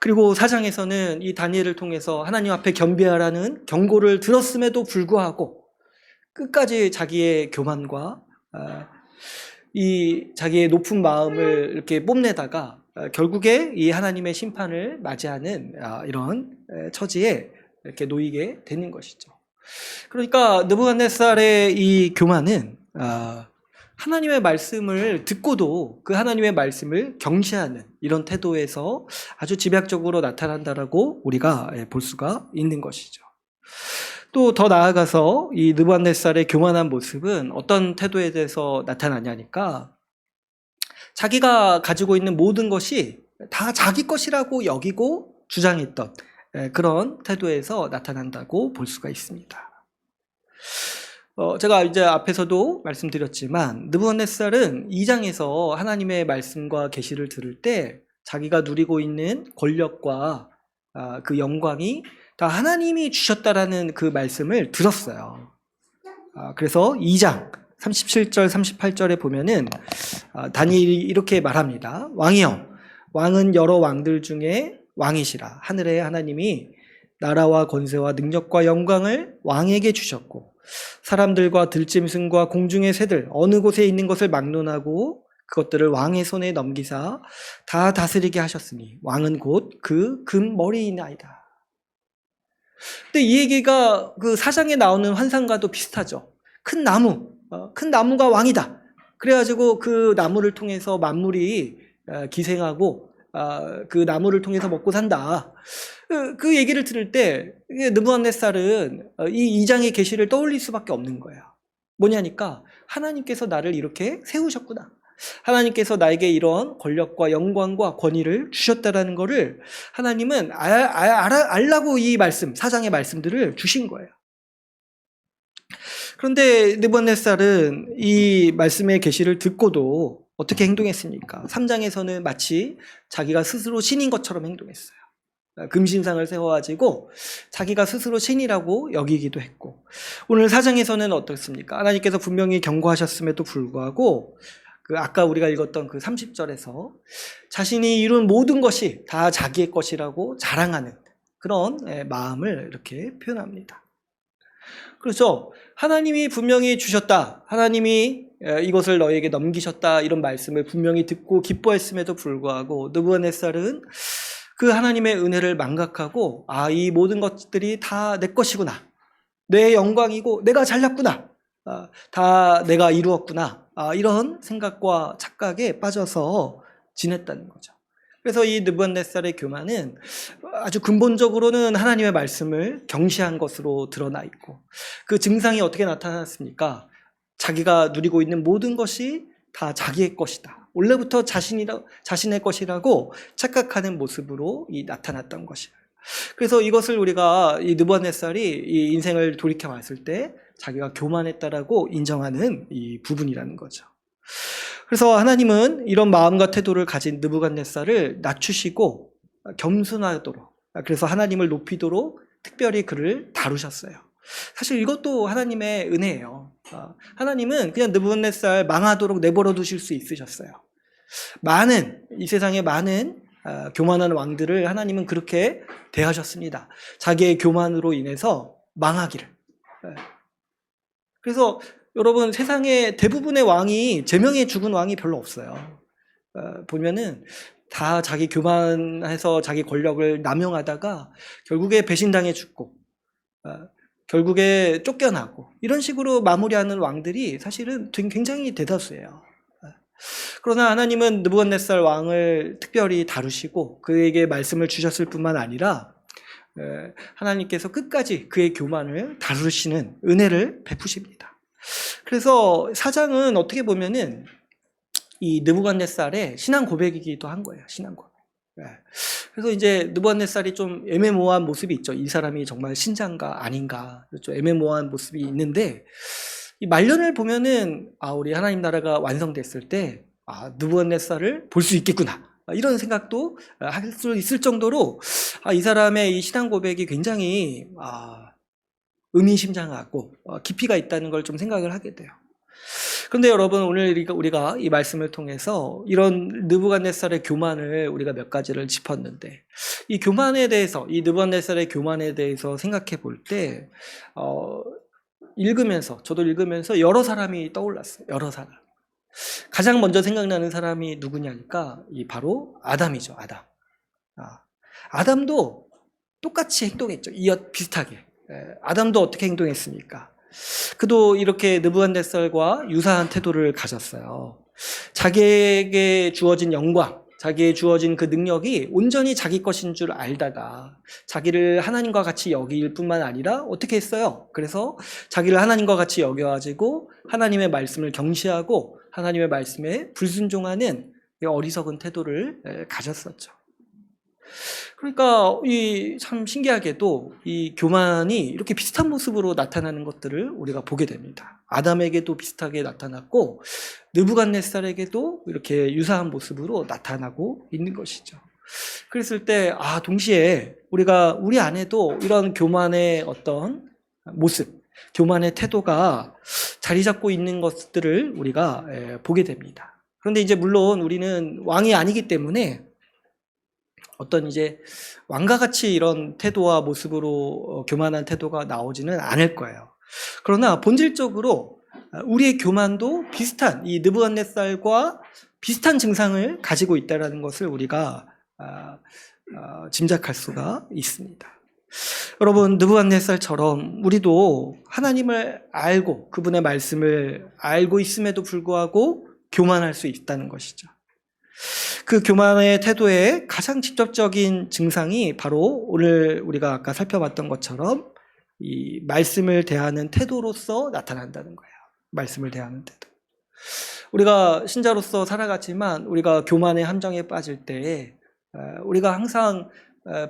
[SPEAKER 1] 그리고 4장에서는 이 다니엘을 통해서 하나님 앞에 겸비하라는 경고를 들었음에도 불구하고 끝까지 자기의 교만과 이 자기의 높은 마음을 이렇게 뽐내다가 결국에 이 하나님의 심판을 맞이하는 이런 처지에 이렇게 놓이게 되는 것이죠. 그러니까 느부갓네살의 이 교만은 하나님의 말씀을 듣고도 그 하나님의 말씀을 경시하는 이런 태도에서 아주 집약적으로 나타난다라고 우리가 볼 수가 있는 것이죠. 또 더 나아가서 이 느부갓네살의 교만한 모습은 어떤 태도에 대해서 나타나냐니까 자기가 가지고 있는 모든 것이 다 자기 것이라고 여기고 주장했던 그런 태도에서 나타난다고 볼 수가 있습니다. 제가 이제 앞에서도 말씀드렸지만 느부갓네살은 2장에서 하나님의 말씀과 계시를 들을 때 자기가 누리고 있는 권력과 그 영광이 다 하나님이 주셨다라는 그 말씀을 들었어요. 그래서 2장 37절 38절에 보면은 다니엘이 이렇게 말합니다. 왕이여, 왕은 여러 왕들 중에 왕이시라. 하늘의 하나님이 나라와 권세와 능력과 영광을 왕에게 주셨고 사람들과 들짐승과 공중의 새들 어느 곳에 있는 것을 막론하고 그것들을 왕의 손에 넘기사 다 다스리게 하셨으니 왕은 곧 그 금머리이나이다. 근데 이 얘기가 그 4장에 나오는 환상과도 비슷하죠. 큰 나무가 왕이다. 그래가지고 그 나무를 통해서 만물이 기생하고 그 나무를 통해서 먹고 산다. 그 얘기를 들을 때 느부갓네살은 이 2장의 계시를 떠올릴 수밖에 없는 거예요. 뭐냐니까 하나님께서 나를 이렇게 세우셨구나. 하나님께서 나에게 이런 권력과 영광과 권위를 주셨다라는 것을 하나님은 알라고 이 말씀, 4장의 말씀들을 주신 거예요. 그런데 느부갓네살은 이 말씀의 계시를 듣고도 어떻게 행동했습니까? 3장에서는 마치 자기가 스스로 신인 것처럼 행동했어요. 금신상을 세워가지고 자기가 스스로 신이라고 여기기도 했고, 오늘 4장에서는 어떻습니까? 하나님께서 분명히 경고하셨음에도 불구하고 아까 우리가 읽었던 그 30절에서 자신이 이룬 모든 것이 다 자기의 것이라고 자랑하는 그런 마음을 이렇게 표현합니다. 그렇죠. 하나님이 분명히 주셨다. 하나님이 이것을 너에게 넘기셨다. 이런 말씀을 분명히 듣고 기뻐했음에도 불구하고 느부갓네살은 그 하나님의 은혜를 망각하고 이 모든 것들이 다 내 것이구나. 내 영광이고 내가 잘났구나. 다 내가 이루었구나. 이런 생각과 착각에 빠져서 지냈다는 거죠. 그래서 이 느부갓네살의 교만은 아주 근본적으로는 하나님의 말씀을 경시한 것으로 드러나 있고, 그 증상이 어떻게 나타났습니까? 자기가 누리고 있는 모든 것이 다 자기의 것이다. 원래부터 자신의 것이라고 착각하는 모습으로 나타났던 것이에요. 그래서 이것을 우리가 이 느부갓네살이 이 인생을 돌이켜 봤을 때 자기가 교만했다라고 인정하는 이 부분이라는 거죠. 그래서 하나님은 이런 마음과 태도를 가진 느부갓네살을 낮추시고 겸손하도록, 그래서 하나님을 높이도록 특별히 그를 다루셨어요. 사실 이것도 하나님의 은혜예요. 하나님은 그냥 느부갓네살 망하도록 내버려 두실 수 있으셨어요. 이 세상의 많은 교만한 왕들을 하나님은 그렇게 대하셨습니다. 자기의 교만으로 인해서 망하기를. 그래서 여러분, 세상의 대부분의 왕이 제명에 죽은 왕이 별로 없어요. 보면은 다 자기 교만해서 자기 권력을 남용하다가 결국에 배신당해 죽고 결국에 쫓겨나고 이런 식으로 마무리하는 왕들이 사실은 굉장히 대다수예요. 그러나 하나님은 느부갓네살 왕을 특별히 다루시고 그에게 말씀을 주셨을 뿐만 아니라 하나님께서 끝까지 그의 교만을 다루시는 은혜를 베푸십니다. 그래서 사장은 어떻게 보면은 이 느부갓네살의 신앙 고백이기도 한 거예요. 신앙 고백. 그래서 이제 느부갓네살이 좀 애매모호한 모습이 있죠. 이 사람이 정말 신자인가 아닌가, 좀 애매모호한 모습이 있는데, 이 말년을 보면은 우리 하나님 나라가 완성됐을 때 느부갓네살을 볼 수 있겠구나, 이런 생각도 할 수 있을 정도로 이 사람의 이 신앙 고백이 굉장히 의미심장하고 깊이가 있다는 걸 좀 생각을 하게 돼요. 그런데 여러분, 오늘 우리가 이 말씀을 통해서 이런 느부갓네살의 교만을 우리가 몇 가지를 짚었는데, 이 교만에 대해서, 이 느부갓네살의 교만에 대해서 생각해 볼 때 저도 읽으면서 여러 사람이 떠올랐어요. 여러 사람. 가장 먼저 생각나는 사람이 누구냐니까 바로 아담이죠. 아담도 똑같이 행동했죠. 비슷하게. 아담도 어떻게 행동했습니까? 그도 이렇게 느부갓네살과 유사한 태도를 가졌어요. 자기에게 주어진 영광, 자기에 주어진 그 능력이 온전히 자기 것인 줄 알다가 자기를 하나님과 같이 여길 뿐만 아니라 어떻게 했어요? 그래서 자기를 하나님과 같이 여겨가지고 하나님의 말씀을 경시하고 하나님의 말씀에 불순종하는 어리석은 태도를 가졌었죠. 그러니까 참 신기하게도 이 교만이 이렇게 비슷한 모습으로 나타나는 것들을 우리가 보게 됩니다. 아담에게도 비슷하게 나타났고 느부갓네살에게도 이렇게 유사한 모습으로 나타나고 있는 것이죠. 그랬을 때 동시에 우리 안에도 이런 교만의 어떤 모습, 교만의 태도가 자리 잡고 있는 것들을 우리가 보게 됩니다. 그런데 이제 물론 우리는 왕이 아니기 때문에 어떤 이제 왕과 같이 이런 태도와 모습으로 교만한 태도가 나오지는 않을 거예요. 그러나 본질적으로 우리의 교만도 비슷한, 이 느부갓네살과 비슷한 증상을 가지고 있다는 것을 우리가 짐작할 수가 있습니다. 여러분, 느부갓네살처럼 우리도 하나님을 알고 그분의 말씀을 알고 있음에도 불구하고 교만할 수 있다는 것이죠. 그 교만의 태도의 가장 직접적인 증상이 바로 오늘 우리가 아까 살펴봤던 것처럼 이 말씀을 대하는 태도로서 나타난다는 거예요. 말씀을 대하는 태도. 우리가 신자로서 살아갔지만 우리가 교만의 함정에 빠질 때 우리가 항상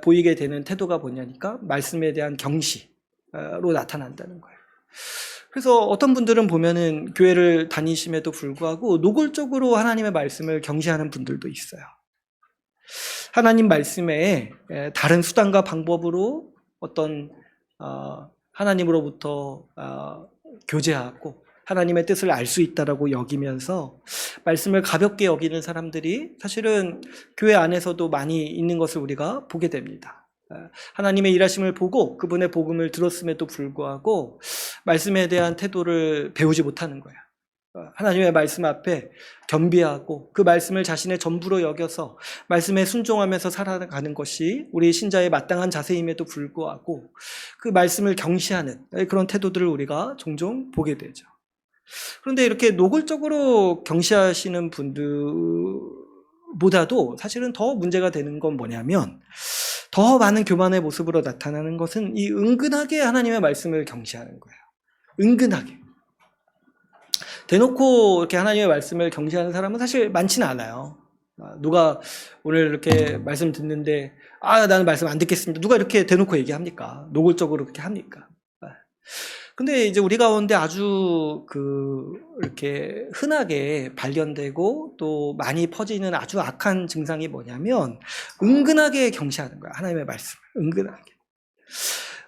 [SPEAKER 1] 보이게 되는 태도가 뭐냐니까 말씀에 대한 경시로 나타난다는 거예요. 그래서 어떤 분들은 보면은 교회를 다니심에도 불구하고 노골적으로 하나님의 말씀을 경시하는 분들도 있어요. 하나님 말씀에 다른 수단과 방법으로 어떤 하나님으로부터 교제하고 하나님의 뜻을 알 수 있다라고 여기면서 말씀을 가볍게 여기는 사람들이 사실은 교회 안에서도 많이 있는 것을 우리가 보게 됩니다. 하나님의 일하심을 보고 그분의 복음을 들었음에도 불구하고 말씀에 대한 태도를 배우지 못하는 거야. 하나님의 말씀 앞에 겸비하고 그 말씀을 자신의 전부로 여겨서 말씀에 순종하면서 살아가는 것이 우리 신자의 마땅한 자세임에도 불구하고 그 말씀을 경시하는 그런 태도들을 우리가 종종 보게 되죠. 그런데 이렇게 노골적으로 경시하시는 분들보다도 사실은 더 문제가 되는 건 뭐냐면 더 많은 교만의 모습으로 나타나는 것은 이 은근하게 하나님의 말씀을 경시하는 거예요. 은근하게. 대놓고 이렇게 하나님의 말씀을 경시하는 사람은 사실 많지는 않아요. 누가 오늘 이렇게 말씀 듣는데 나는 말씀 안 듣겠습니다. 누가 이렇게 대놓고 얘기합니까? 노골적으로 그렇게 합니까? 근데 이제 우리 가운데 아주 이렇게 흔하게 발견되고 또 많이 퍼지는 아주 악한 증상이 뭐냐면 은근하게 경시하는 거야. 하나님의 말씀을 은근하게.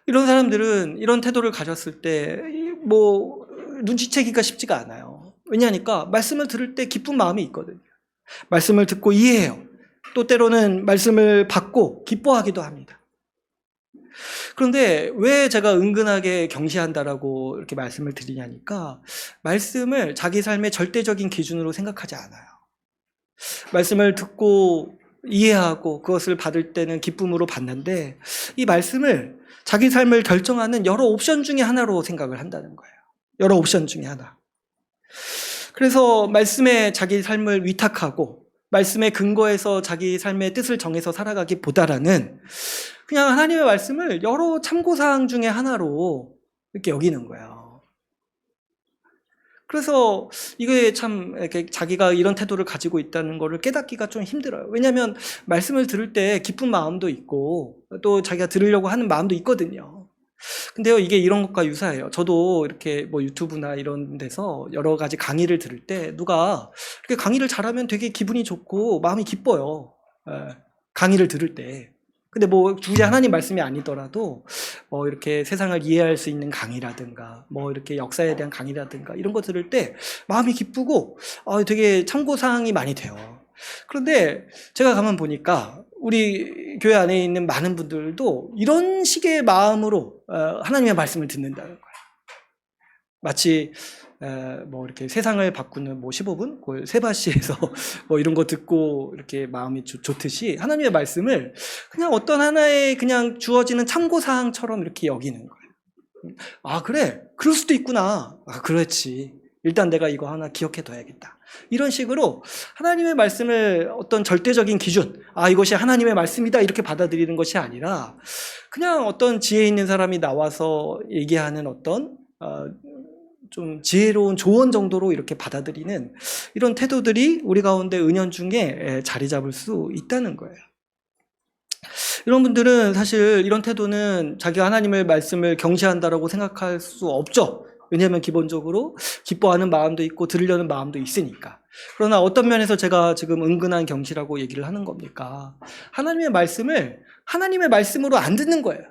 [SPEAKER 1] 이런 사람들은 이런 태도를 가졌을 때 눈치채기가 쉽지가 않아요. 왜냐하니까 말씀을 들을 때 기쁜 마음이 있거든요. 말씀을 듣고 이해해요. 또 때로는 말씀을 받고 기뻐하기도 합니다. 그런데 왜 제가 은근하게 경시한다라고 이렇게 말씀을 드리냐니까 말씀을 자기 삶의 절대적인 기준으로 생각하지 않아요. 말씀을 듣고 이해하고 그것을 받을 때는 기쁨으로 받는데 이 말씀을 자기 삶을 결정하는 여러 옵션 중에 하나로 생각을 한다는 거예요. 여러 옵션 중에 하나. 그래서 말씀에 자기 삶을 위탁하고 말씀의 근거에서 자기 삶의 뜻을 정해서 살아가기보다는 그냥 하나님의 말씀을 여러 참고사항 중에 하나로 이렇게 여기는 거예요. 그래서 이게 참 이렇게 자기가 이런 태도를 가지고 있다는 것을 깨닫기가 좀 힘들어요. 왜냐하면 말씀을 들을 때 기쁜 마음도 있고 또 자기가 들으려고 하는 마음도 있거든요. 근데요, 이게 이런 것과 유사해요. 저도 이렇게 유튜브나 이런 데서 여러 가지 강의를 들을 때 누가 이렇게 강의를 잘하면 되게 기분이 좋고 마음이 기뻐요. 강의를 들을 때. 근데 굳이 하나님 말씀이 아니더라도 이렇게 세상을 이해할 수 있는 강의라든가 이렇게 역사에 대한 강의라든가 이런 거 들을 때 마음이 기쁘고 되게 참고사항이 많이 돼요. 그런데 제가 가만 보니까 우리 교회 안에 있는 많은 분들도 이런 식의 마음으로 하나님의 말씀을 듣는다는 거예요. 마치 이렇게 세상을 바꾸는 15분? 세바시에서 이런 거 듣고 이렇게 마음이 좋듯이 하나님의 말씀을 그냥 어떤 하나의 그냥 주어지는 참고사항처럼 이렇게 여기는 거예요. 그래. 그럴 수도 있구나. 그렇지. 일단 내가 이거 하나 기억해 둬야겠다. 이런 식으로 하나님의 말씀을 어떤 절대적인 기준, 이것이 하나님의 말씀이다 이렇게 받아들이는 것이 아니라 그냥 어떤 지혜 있는 사람이 나와서 얘기하는 어떤 좀 지혜로운 조언 정도로 이렇게 받아들이는 이런 태도들이 우리 가운데 은연중에 자리 잡을 수 있다는 거예요. 이런 분들은 사실 이런 태도는 자기가 하나님의 말씀을 경시한다라고 생각할 수 없죠. 왜냐하면 기본적으로 기뻐하는 마음도 있고 들으려는 마음도 있으니까. 그러나 어떤 면에서 제가 지금 은근한 경시라고 얘기를 하는 겁니까? 하나님의 말씀을 하나님의 말씀으로 안 듣는 거예요.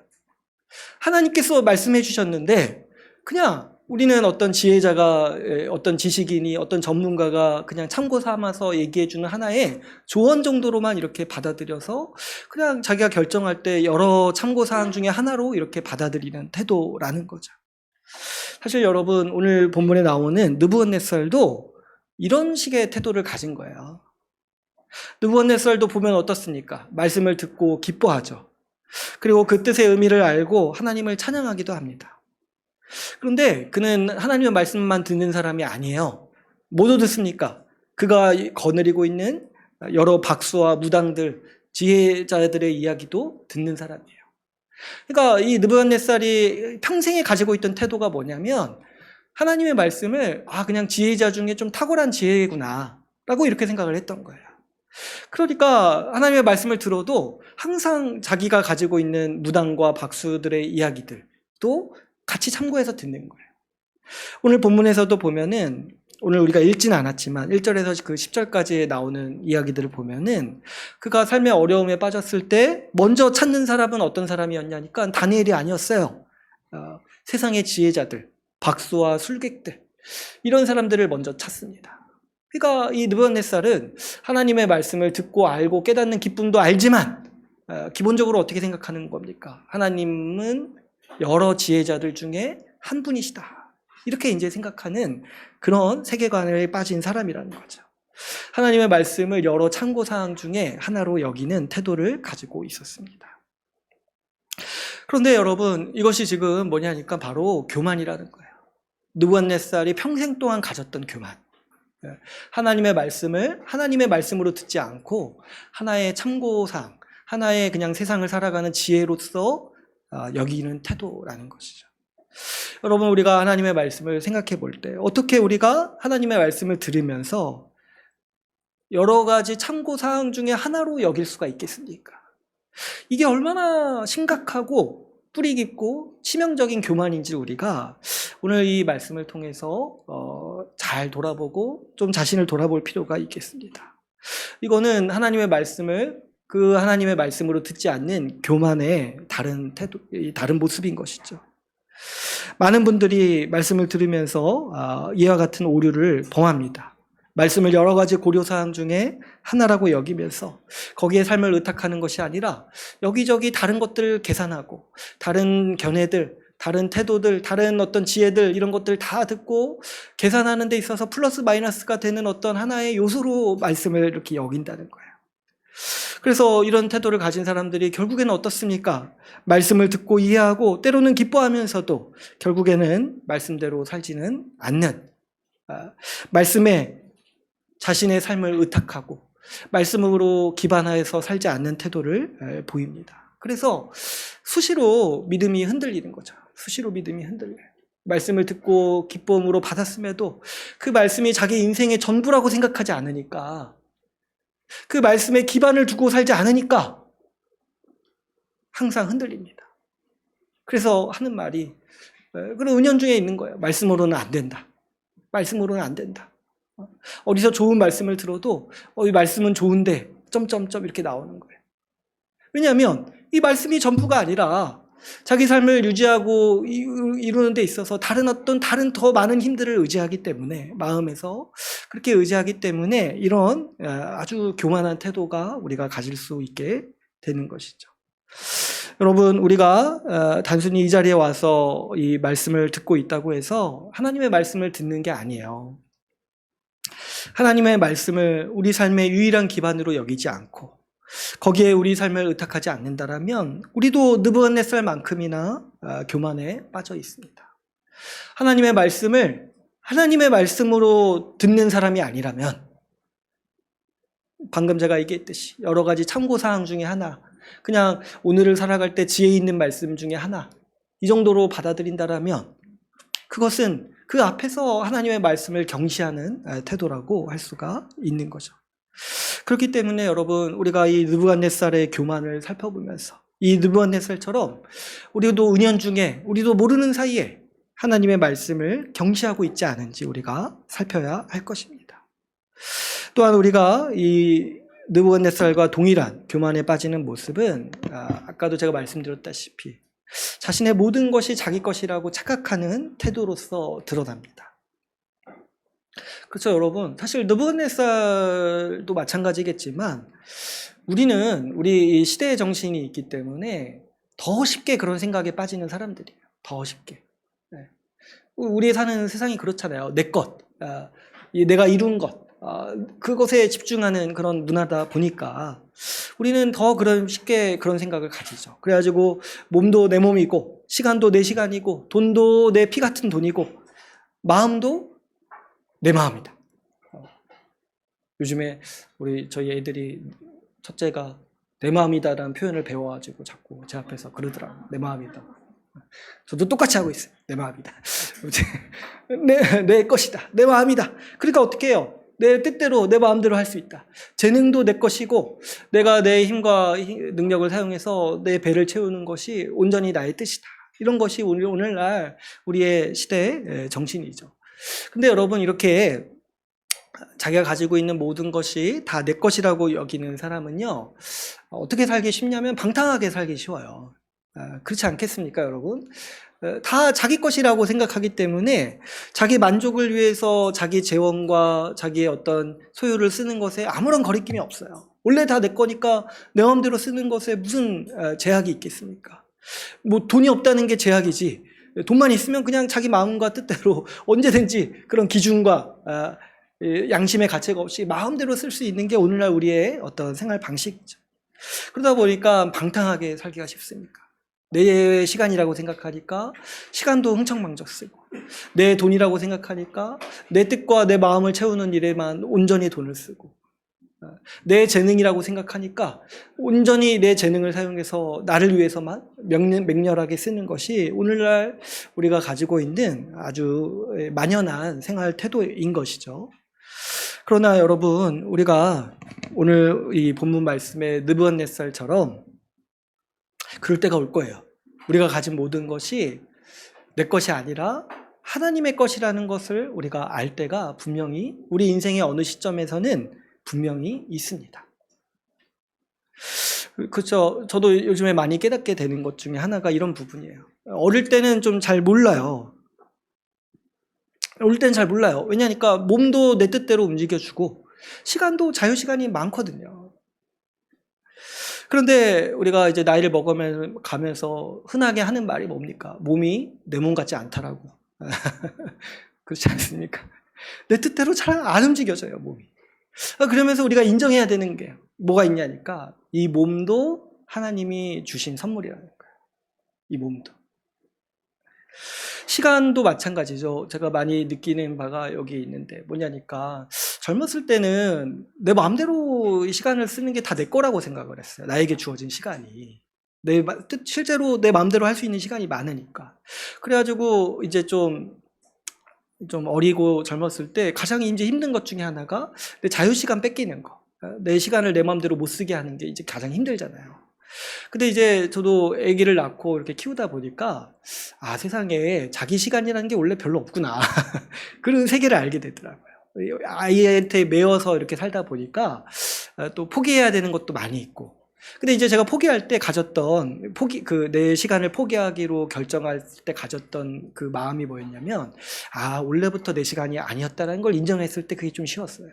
[SPEAKER 1] 하나님께서 말씀해 주셨는데 그냥 우리는 어떤 지혜자가, 어떤 지식인이, 어떤 전문가가 그냥 참고 삼아서 얘기해주는 하나의 조언 정도로만 이렇게 받아들여서 그냥 자기가 결정할 때 여러 참고사항 중에 하나로 이렇게 받아들이는 태도라는 거죠. 사실 여러분, 오늘 본문에 나오는 느부갓네살도 이런 식의 태도를 가진 거예요. 느부갓네살도 보면 어떻습니까? 말씀을 듣고 기뻐하죠. 그리고 그 뜻의 의미를 알고 하나님을 찬양하기도 합니다. 그런데 그는 하나님의 말씀만 듣는 사람이 아니에요. 뭐도 듣습니까? 그가 거느리고 있는 여러 박수와 무당들, 지혜자들의 이야기도 듣는 사람이에요. 그러니까 이 느부갓네살이 평생에 가지고 있던 태도가 뭐냐면 하나님의 말씀을 그냥 지혜자 중에 좀 탁월한 지혜구나 라고 이렇게 생각을 했던 거예요. 그러니까 하나님의 말씀을 들어도 항상 자기가 가지고 있는 무당과 박수들의 이야기들도 같이 참고해서 듣는 거예요. 오늘 본문에서도 보면은 오늘 우리가 읽지는 않았지만 1절에서 그 10절까지 나오는 이야기들을 보면은 그가 삶의 어려움에 빠졌을 때 먼저 찾는 사람은 어떤 사람이었냐니까 다니엘이 아니었어요. 세상의 지혜자들, 박수와 술객들 이런 사람들을 먼저 찾습니다. 그러니까 이 느부갓네살은 하나님의 말씀을 듣고 알고 깨닫는 기쁨도 알지만 기본적으로 어떻게 생각하는 겁니까? 하나님은 여러 지혜자들 중에 한 분이시다. 이렇게 이제 생각하는 그런 세계관에 빠진 사람이라는 거죠. 하나님의 말씀을 여러 참고사항 중에 하나로 여기는 태도를 가지고 있었습니다. 그런데 여러분, 이것이 지금 뭐냐니까 바로 교만이라는 거예요. 느부갓네살이 평생 동안 가졌던 교만. 하나님의 말씀을 하나님의 말씀으로 듣지 않고 하나의 참고사항, 하나의 그냥 세상을 살아가는 지혜로서 여기는 태도라는 것이죠. 여러분, 우리가 하나님의 말씀을 생각해 볼 때 어떻게 우리가 하나님의 말씀을 들으면서 여러 가지 참고사항 중에 하나로 여길 수가 있겠습니까? 이게 얼마나 심각하고 뿌리 깊고 치명적인 교만인지 우리가 오늘 이 말씀을 통해서 잘 돌아보고 좀 자신을 돌아볼 필요가 있겠습니다. 이거는 하나님의 말씀을 그 하나님의 말씀으로 듣지 않는 교만의 다른 태도, 다른 모습인 것이죠. 많은 분들이 말씀을 들으면서 이와 같은 오류를 범합니다. 말씀을 여러 가지 고려사항 중에 하나라고 여기면서 거기에 삶을 의탁하는 것이 아니라 여기저기 다른 것들을 계산하고 다른 견해들, 다른 태도들, 다른 어떤 지혜들 이런 것들 다 듣고 계산하는 데 있어서 플러스 마이너스가 되는 어떤 하나의 요소로 말씀을 이렇게 여긴다는 거예요. 그래서 이런 태도를 가진 사람들이 결국에는 어떻습니까? 말씀을 듣고 이해하고 때로는 기뻐하면서도 결국에는 말씀대로 살지는 않는, 말씀에 자신의 삶을 의탁하고 말씀으로 기반하여서 살지 않는 태도를 보입니다. 그래서 수시로 믿음이 흔들리는 거죠. 수시로 믿음이 흔들려요. 말씀을 듣고 기쁨으로 받았음에도 그 말씀이 자기 인생의 전부라고 생각하지 않으니까, 그 말씀에 기반을 두고 살지 않으니까 항상 흔들립니다. 그래서 하는 말이 그런 은연중에 있는 거예요. 말씀으로는 안 된다. 말씀으로는 안 된다. 어디서 좋은 말씀을 들어도 이 말씀은 좋은데 점점점 이렇게 나오는 거예요. 왜냐하면 이 말씀이 전부가 아니라 자기 삶을 유지하고 이루는 데 있어서 다른 더 많은 힘들을 의지하기 때문에, 마음에서 그렇게 의지하기 때문에 이런 아주 교만한 태도가 우리가 가질 수 있게 되는 것이죠. 여러분, 우리가 단순히 이 자리에 와서 이 말씀을 듣고 있다고 해서 하나님의 말씀을 듣는 게 아니에요. 하나님의 말씀을 우리 삶의 유일한 기반으로 여기지 않고 거기에 우리 삶을 의탁하지 않는다라면 우리도 느부갓네살만큼이나 교만에 빠져 있습니다. 하나님의 말씀을 하나님의 말씀으로 듣는 사람이 아니라면, 방금 제가 얘기했듯이 여러 가지 참고사항 중에 하나, 그냥 오늘을 살아갈 때 지혜 있는 말씀 중에 하나, 이 정도로 받아들인다라면 그것은 그 앞에서 하나님의 말씀을 경시하는 태도라고 할 수가 있는 거죠. 그렇기 때문에 여러분, 우리가 이 느부갓네살의 교만을 살펴보면서 이 느부갓네살처럼 우리도 은연중에, 우리도 모르는 사이에 하나님의 말씀을 경시하고 있지 않은지 우리가 살펴야 할 것입니다. 또한 우리가 이 느부갓네살과 동일한 교만에 빠지는 모습은 아까도 제가 말씀드렸다시피 자신의 모든 것이 자기 것이라고 착각하는 태도로서 드러납니다. 그렇죠, 여러분. 사실 느부갓네살도 마찬가지겠지만 우리는 우리 시대의 정신이 있기 때문에 더 쉽게 그런 생각에 빠지는 사람들이에요. 더 쉽게. 네. 우리 사는 세상이 그렇잖아요. 내 것, 내가 이룬 것, 그것에 집중하는 그런 문화다 보니까 우리는 더 쉽게 그런 생각을 가지죠. 그래가지고 몸도 내 몸이고 시간도 내 시간이고 돈도 내 피 같은 돈이고 마음도 내 마음이다. 요즘에 저희 애들이 첫째가 내 마음이다라는 표현을 배워가지고 자꾸 제 앞에서 그러더라고요. 내 마음이다. 저도 똑같이 하고 있어요. 내 마음이다. 내 것이다. 내 마음이다. 그러니까 어떻게 해요? 내 뜻대로 내 마음대로 할 수 있다. 재능도 내 것이고 내가 내 힘과 능력을 사용해서 내 배를 채우는 것이 온전히 나의 뜻이다. 이런 것이 오늘날 우리의 시대의 정신이죠. 근데 여러분, 이렇게 자기가 가지고 있는 모든 것이 다 내 것이라고 여기는 사람은요, 어떻게 살기 쉽냐면 방탕하게 살기 쉬워요. 그렇지 않겠습니까, 여러분? 다 자기 것이라고 생각하기 때문에 자기 만족을 위해서 자기 재원과 자기의 어떤 소유를 쓰는 것에 아무런 거리낌이 없어요. 원래 다 내 거니까 내 마음대로 쓰는 것에 무슨 제약이 있겠습니까? 뭐 돈이 없다는 게 제약이지, 돈만 있으면 그냥 자기 마음과 뜻대로 언제든지 그런 기준과 양심의 가책 없이 마음대로 쓸 수 있는 게 오늘날 우리의 어떤 생활 방식이죠. 그러다 보니까 방탕하게 살기가 쉽습니까? 내 시간이라고 생각하니까 시간도 흥청망청 쓰고, 내 돈이라고 생각하니까 내 뜻과 내 마음을 채우는 일에만 온전히 돈을 쓰고, 내 재능이라고 생각하니까 온전히 내 재능을 사용해서 나를 위해서만 맹렬하게 쓰는 것이 오늘날 우리가 가지고 있는 아주 만연한 생활 태도인 것이죠. 그러나 여러분, 우리가 오늘 이 본문 말씀의 느부갓네살처럼 그럴 때가 올 거예요. 우리가 가진 모든 것이 내 것이 아니라 하나님의 것이라는 것을 우리가 알 때가 분명히 우리 인생의 어느 시점에서는 분명히 있습니다. 그렇죠. 저도 요즘에 많이 깨닫게 되는 것 중에 하나가 이런 부분이에요. 어릴 때는 좀 잘 몰라요. 어릴 때는 잘 몰라요. 왜냐하니까 몸도 내 뜻대로 움직여주고 시간도 자유시간이 많거든요. 그런데 우리가 이제 나이를 먹어가면서 흔하게 하는 말이 뭡니까? 몸이 내 몸 같지 않다라고. 그렇지 않습니까? 내 뜻대로 잘 안 움직여져요, 몸이. 그러면서 우리가 인정해야 되는 게 뭐가 있냐니까, 이 몸도 하나님이 주신 선물이라는 거예요. 이 몸도. 시간도 마찬가지죠. 제가 많이 느끼는 바가 여기 있는데 뭐냐니까, 젊었을 때는 내 마음대로 시간을 쓰는 게 다 내 거라고 생각을 했어요. 나에게 주어진 시간이. 실제로 내 마음대로 할 수 있는 시간이 많으니까. 그래가지고 이제 좀 어리고 젊었을 때 가장 이제 힘든 것 중에 하나가 내 자유시간 뺏기는 거. 내 시간을 내 마음대로 못 쓰게 하는 게 이제 가장 힘들잖아요. 근데 이제 저도 아기를 낳고 이렇게 키우다 보니까, 세상에 자기 시간이라는 게 원래 별로 없구나. 그런 세계를 알게 되더라고요. 아이한테 매여서 이렇게 살다 보니까 또 포기해야 되는 것도 많이 있고. 근데 이제 제가 포기할 때 가졌던 내 시간을 포기하기로 결정할 때 가졌던 그 마음이 뭐였냐면, 원래부터 내 시간이 아니었다는 걸 인정했을 때 그게 좀 쉬웠어요.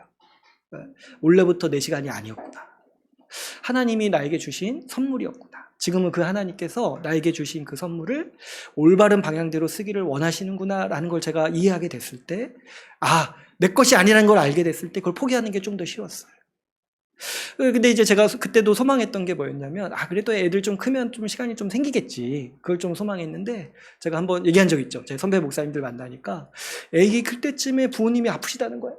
[SPEAKER 1] 원래부터 내 시간이 아니었구나. 하나님이 나에게 주신 선물이었구나. 지금은 그 하나님께서 나에게 주신 그 선물을 올바른 방향대로 쓰기를 원하시는구나 라는 걸 제가 이해하게 됐을 때, 내 것이 아니라는 걸 알게 됐을 때 그걸 포기하는 게 좀 더 쉬웠어요. 근데 이제 제가 그때도 소망했던 게 뭐였냐면, 그래도 애들 좀 크면 좀 시간이 좀 생기겠지. 그걸 좀 소망했는데, 제가 한번 얘기한 적 있죠. 제 선배 목사님들 만나니까 애기 클 때쯤에 부모님이 아프시다는 거예요.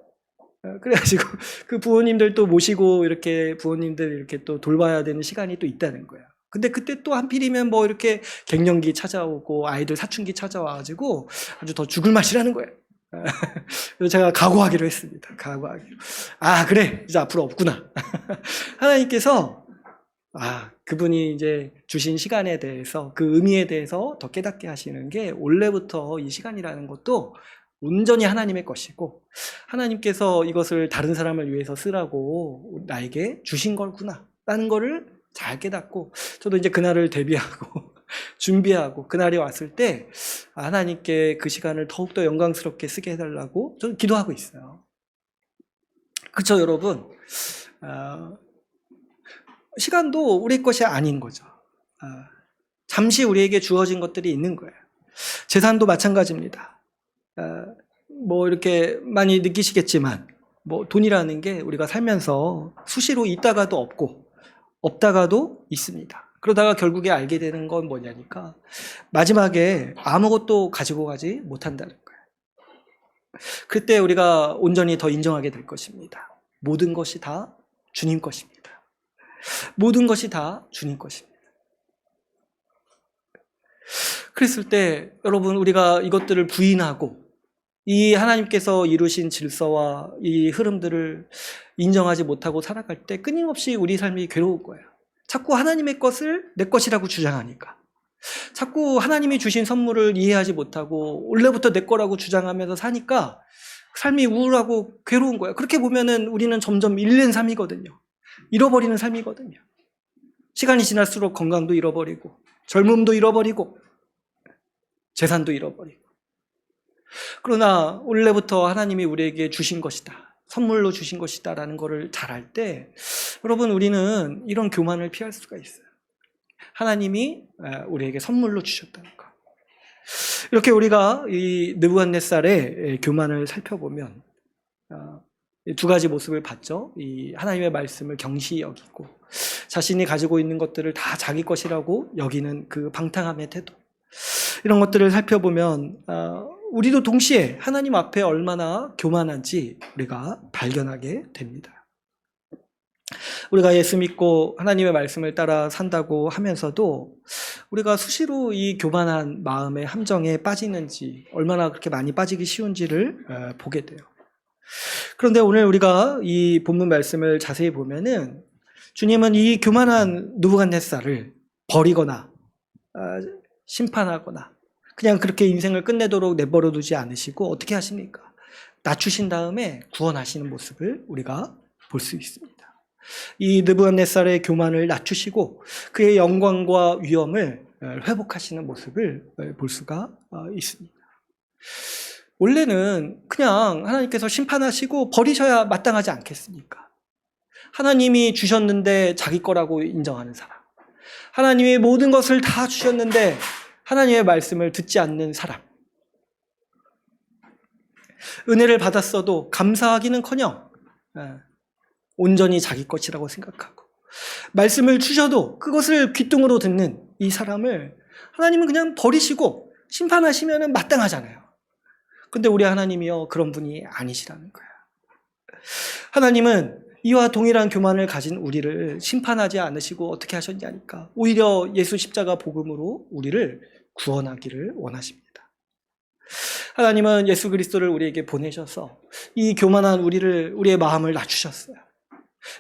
[SPEAKER 1] 그래가지고 그 부모님들 또 모시고 이렇게 부모님들 이렇게 또 돌봐야 되는 시간이 또 있다는 거예요. 근데 그때 또 한필이면 뭐 이렇게 갱년기 찾아오고 아이들 사춘기 찾아와가지고 아주 더 죽을 맛이라는 거예요. 그래서 제가 각오하기로 했습니다. 각오하기로. 그래, 이제 앞으로 없구나. 하나님께서 그분이 이제 주신 시간에 대해서, 그 의미에 대해서 더 깨닫게 하시는 게, 원래부터 이 시간이라는 것도 온전히 하나님의 것이고, 하나님께서 이것을 다른 사람을 위해서 쓰라고 나에게 주신 거구나 라는 거를 잘 깨닫고, 저도 이제 그날을 대비하고 준비하고 그날이 왔을 때 하나님께 그 시간을 더욱더 영광스럽게 쓰게 해달라고 저는 기도하고 있어요. 그렇죠, 여러분? 시간도 우리 것이 아닌 거죠. 잠시 우리에게 주어진 것들이 있는 거예요. 재산도 마찬가지입니다. 뭐 이렇게 많이 느끼시겠지만, 뭐 돈이라는 게 우리가 살면서 수시로 있다가도 없고 없다가도 있습니다. 그러다가 결국에 알게 되는 건 뭐냐니까, 마지막에 아무것도 가지고 가지 못한다는 거예요. 그때 우리가 온전히 더 인정하게 될 것입니다. 모든 것이 다 주님 것입니다. 모든 것이 다 주님 것입니다. 그랬을 때 여러분, 우리가 이것들을 부인하고 이 하나님께서 이루신 질서와 이 흐름들을 인정하지 못하고 살아갈 때 끊임없이 우리 삶이 괴로울 거예요. 자꾸 하나님의 것을 내 것이라고 주장하니까, 자꾸 하나님이 주신 선물을 이해하지 못하고 원래부터 내 거라고 주장하면서 사니까 삶이 우울하고 괴로운 거예요. 그렇게 보면은 우리는 점점 잃는 삶이거든요. 잃어버리는 삶이거든요. 시간이 지날수록 건강도 잃어버리고 젊음도 잃어버리고 재산도 잃어버리고. 그러나 원래부터 하나님이 우리에게 주신 것이다. 선물로 주신 것이다라는 것을 잘 알 때 여러분 우리는 이런 교만을 피할 수가 있어요. 하나님이 우리에게 선물로 주셨다는 것. 이렇게 우리가 이 느부갓네살의 교만을 살펴보면 두 가지 모습을 봤죠. 이 하나님의 말씀을 경시 여기고 자신이 가지고 있는 것들을 다 자기 것이라고 여기는 그 방탕함의 태도. 이런 것들을 살펴보면 우리도 동시에 하나님 앞에 얼마나 교만한지 우리가 발견하게 됩니다. 우리가 예수 믿고 하나님의 말씀을 따라 산다고 하면서도 우리가 수시로 이 교만한 마음의 함정에 빠지는지 얼마나 그렇게 많이 빠지기 쉬운지를 보게 돼요. 그런데 오늘 우리가 이 본문 말씀을 자세히 보면은 주님은 이 교만한 느부갓네살을 버리거나 심판하거나 그냥 그렇게 인생을 끝내도록 내버려 두지 않으시고 어떻게 하십니까? 낮추신 다음에 구원하시는 모습을 우리가 볼 수 있습니다. 이 느부갓네살의 교만을 낮추시고 그의 영광과 위엄을 회복하시는 모습을 볼 수가 있습니다. 원래는 그냥 하나님께서 심판하시고 버리셔야 마땅하지 않겠습니까? 하나님이 주셨는데 자기 거라고 인정하는 사람, 하나님이 모든 것을 다 주셨는데 하나님의 말씀을 듣지 않는 사람, 은혜를 받았어도 감사하기는커녕 온전히 자기 것이라고 생각하고 말씀을 주셔도 그것을 귓등으로 듣는 이 사람을 하나님은 그냥 버리시고 심판하시면 마땅하잖아요. 근데 우리 하나님이요 그런 분이 아니시라는 거예요. 하나님은 이와 동일한 교만을 가진 우리를 심판하지 않으시고 어떻게 하셨냐니까 오히려 예수 십자가 복음으로 우리를 구원하기를 원하십니다. 하나님은 예수 그리스도를 우리에게 보내셔서 이 교만한 우리의 마음을 낮추셨어요.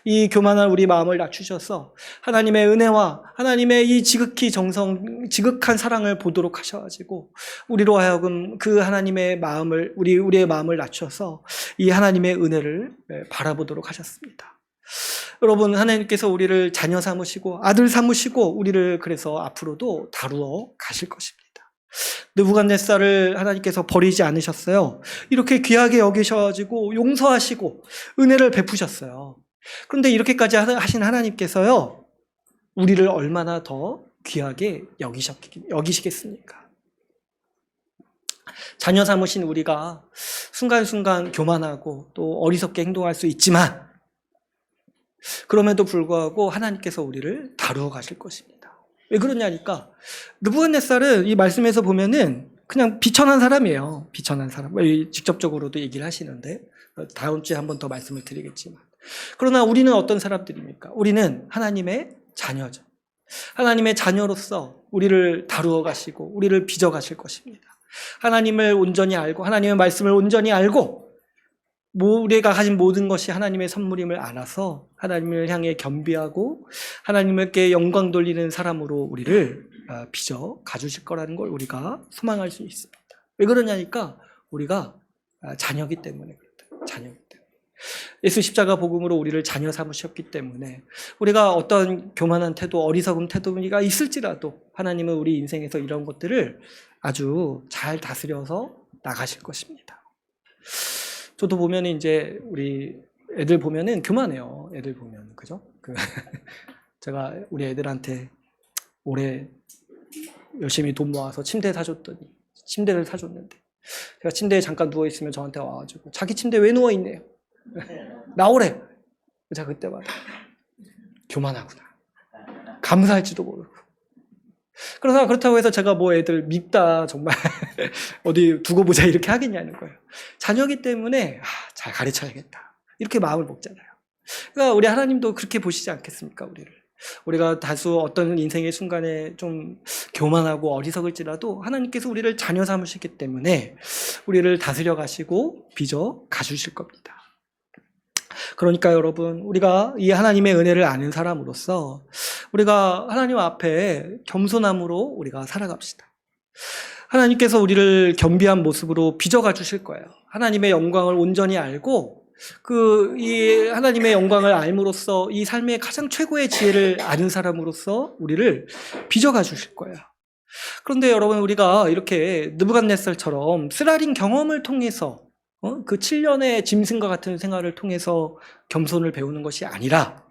[SPEAKER 1] 이 교만한 우리 마음을 낮추셔서 하나님의 은혜와 하나님의 이 지극한 사랑을 보도록 하셔가지고 우리로 하여금 그 하나님의 마음을 우리의 마음을 낮춰서 이 하나님의 은혜를 바라보도록 하셨습니다. 여러분 하나님께서 우리를 자녀 삼으시고 아들 삼으시고 우리를 그래서 앞으로도 다루어 가실 것입니다. 느부갓네살을 하나님께서 버리지 않으셨어요. 이렇게 귀하게 여기셔가지고 용서하시고 은혜를 베푸셨어요. 그런데 이렇게까지 하신 하나님께서요 우리를 얼마나 더 귀하게 여기시겠습니까? 자녀 삼으신 우리가 순간순간 교만하고 또 어리석게 행동할 수 있지만 그럼에도 불구하고 하나님께서 우리를 다루어 가실 것입니다. 왜 그러냐니까 느부갓네살은 이 말씀에서 보면은 그냥 비천한 사람이에요. 비천한 사람. 직접적으로도 얘기를 하시는데 다음 주에 한 번 더 말씀을 드리겠지만 그러나 우리는 어떤 사람들입니까? 우리는 하나님의 자녀죠. 하나님의 자녀로서 우리를 다루어 가시고 우리를 빚어 가실 것입니다. 하나님을 온전히 알고 하나님의 말씀을 온전히 알고 우리가 가진 모든 것이 하나님의 선물임을 알아서 하나님을 향해 겸비하고 하나님께 영광 돌리는 사람으로 우리를 빚어 가주실 거라는 걸 우리가 소망할 수 있습니다. 왜 그러냐니까 우리가 자녀이기 때문에 그렇다. 자녀이기 때문에. 예수 십자가 복음으로 우리를 자녀 삼으셨기 때문에 우리가 어떤 교만한 태도, 어리석은 태도가 있을지라도 하나님은 우리 인생에서 이런 것들을 아주 잘 다스려서 나가실 것입니다. 저도 보면 이제 우리 애들 보면은 교만해요. 애들 보면 그죠? 제가 우리 애들한테 올해 열심히 돈 모아서 침대를 사줬는데 제가 침대에 잠깐 누워 있으면 저한테 와가지고 자기 침대에 왜 누워 있네요? 나오래. 제가 그때마다 교만하구나. 감사할지도 모르고. 그러나 그렇다고 해서 제가 뭐 애들 밉다 정말 어디 두고 보자 이렇게 하겠냐는 거예요. 자녀기 때문에 잘 가르쳐야겠다 이렇게 마음을 먹잖아요. 그러니까 우리 하나님도 그렇게 보시지 않겠습니까? 우리가 다수 어떤 인생의 순간에 좀 교만하고 어리석을지라도 하나님께서 우리를 자녀 삼으시기 때문에 우리를 다스려 가시고 빚어 가주실 겁니다. 그러니까 여러분 우리가 이 하나님의 은혜를 아는 사람으로서 우리가 하나님 앞에 겸손함으로 우리가 살아갑시다. 하나님께서 우리를 겸비한 모습으로 빚어가 주실 거예요. 하나님의 영광을 온전히 알고 이 하나님의 영광을 알므로써 이 삶의 가장 최고의 지혜를 아는 사람으로서 우리를 빚어가 주실 거예요. 그런데 여러분 우리가 이렇게 느부갓네살처럼 쓰라린 경험을 통해서 그 7년의 짐승과 같은 생활을 통해서 겸손을 배우는 것이 아니라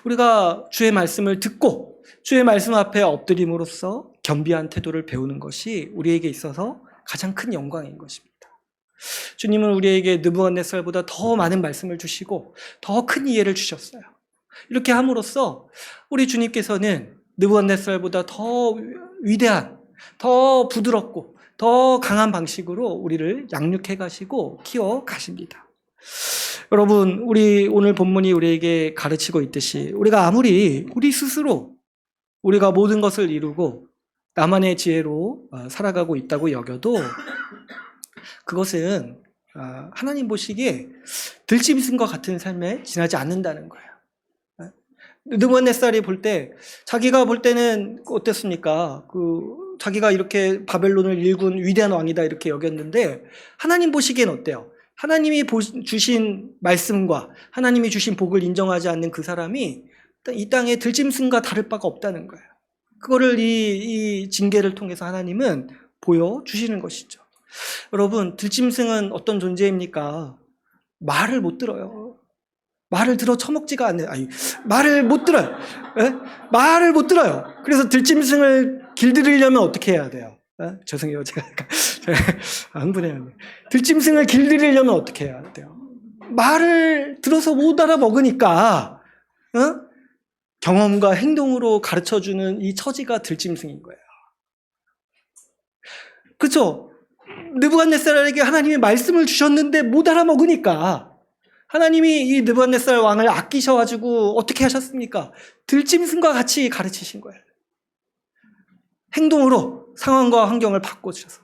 [SPEAKER 1] 우리가 주의 말씀을 듣고 주의 말씀 앞에 엎드림으로써 겸비한 태도를 배우는 것이 우리에게 있어서 가장 큰 영광인 것입니다. 주님은 우리에게 느부갓네살보다 더 많은 말씀을 주시고 더 큰 이해를 주셨어요. 이렇게 함으로써 우리 주님께서는 느부갓네살보다 더 위대한, 더 부드럽고 더 강한 방식으로 우리를 양육해 가시고 키워 가십니다. 여러분, 우리 오늘 본문이 우리에게 가르치고 있듯이 우리가 아무리 우리 스스로 우리가 모든 것을 이루고 나만의 지혜로 살아가고 있다고 여겨도 그것은 하나님 보시기에 들짐승과 같은 삶에 지나지 않는다는 거예요. 느부갓네살이 볼 때, 자기가 볼 때는 어땠습니까? 자기가 이렇게 바벨론을 일군 위대한 왕이다 이렇게 여겼는데 하나님 보시기엔 어때요? 하나님이 주신 말씀과 하나님이 주신 복을 인정하지 않는 그 사람이 이 땅에 들짐승과 다를 바가 없다는 거예요. 그거를 이 징계를 통해서 하나님은 보여주시는 것이죠. 여러분, 들짐승은 어떤 존재입니까? 말을 못 들어요. 말을 들어 처먹지가 않는, 말을 못 들어요. 에? 말을 못 들어요. 그래서 들짐승을 길들이려면 어떻게 해야 돼요? 죄송해요. 제가 안 분해요. 들짐승을 길들이려면 어떻게 해야 돼요? 말을 들어서 못 알아먹으니까, 경험과 행동으로 가르쳐주는 이 처지가 들짐승인 거예요. 그렇죠? 느부갓네살에게 하나님이 말씀을 주셨는데 못 알아먹으니까 하나님이 이 느부갓네살 왕을 아끼셔가지고 어떻게 하셨습니까? 들짐승과 같이 가르치신 거예요. 행동으로 상황과 환경을 바꿔주셔서.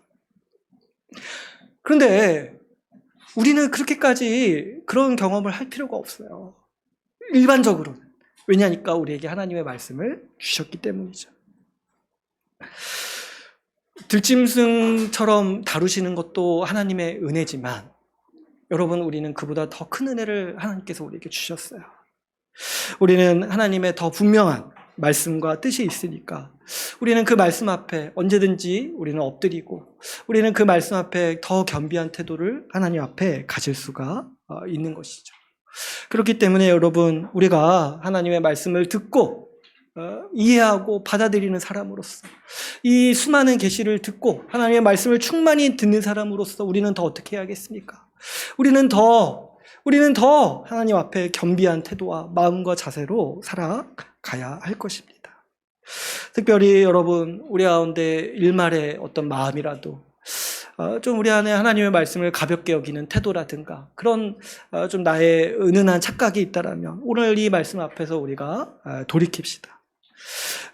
[SPEAKER 1] 그런데 우리는 그렇게까지 그런 경험을 할 필요가 없어요. 일반적으로는. 왜냐니까 우리에게 하나님의 말씀을 주셨기 때문이죠. 들짐승처럼 다루시는 것도 하나님의 은혜지만 여러분, 우리는 그보다 더 큰 은혜를 하나님께서 우리에게 주셨어요. 우리는 하나님의 더 분명한 말씀과 뜻이 있으니까 우리는 그 말씀 앞에 언제든지 우리는 엎드리고 우리는 그 말씀 앞에 더 겸비한 태도를 하나님 앞에 가질 수가 있는 것이죠. 그렇기 때문에 여러분, 우리가 하나님의 말씀을 듣고 이해하고 받아들이는 사람으로서 이 수많은 계시를 듣고 하나님의 말씀을 충만히 듣는 사람으로서 우리는 더 어떻게 해야겠습니까? 우리는 더 하나님 앞에 겸비한 태도와 마음과 자세로 살아가야 할 것입니다. 특별히 여러분, 우리 가운데 일말의 어떤 마음이라도 좀 우리 안에 하나님의 말씀을 가볍게 여기는 태도라든가 그런 좀 나의 은은한 착각이 있다라면 오늘 이 말씀 앞에서 우리가 돌이킵시다.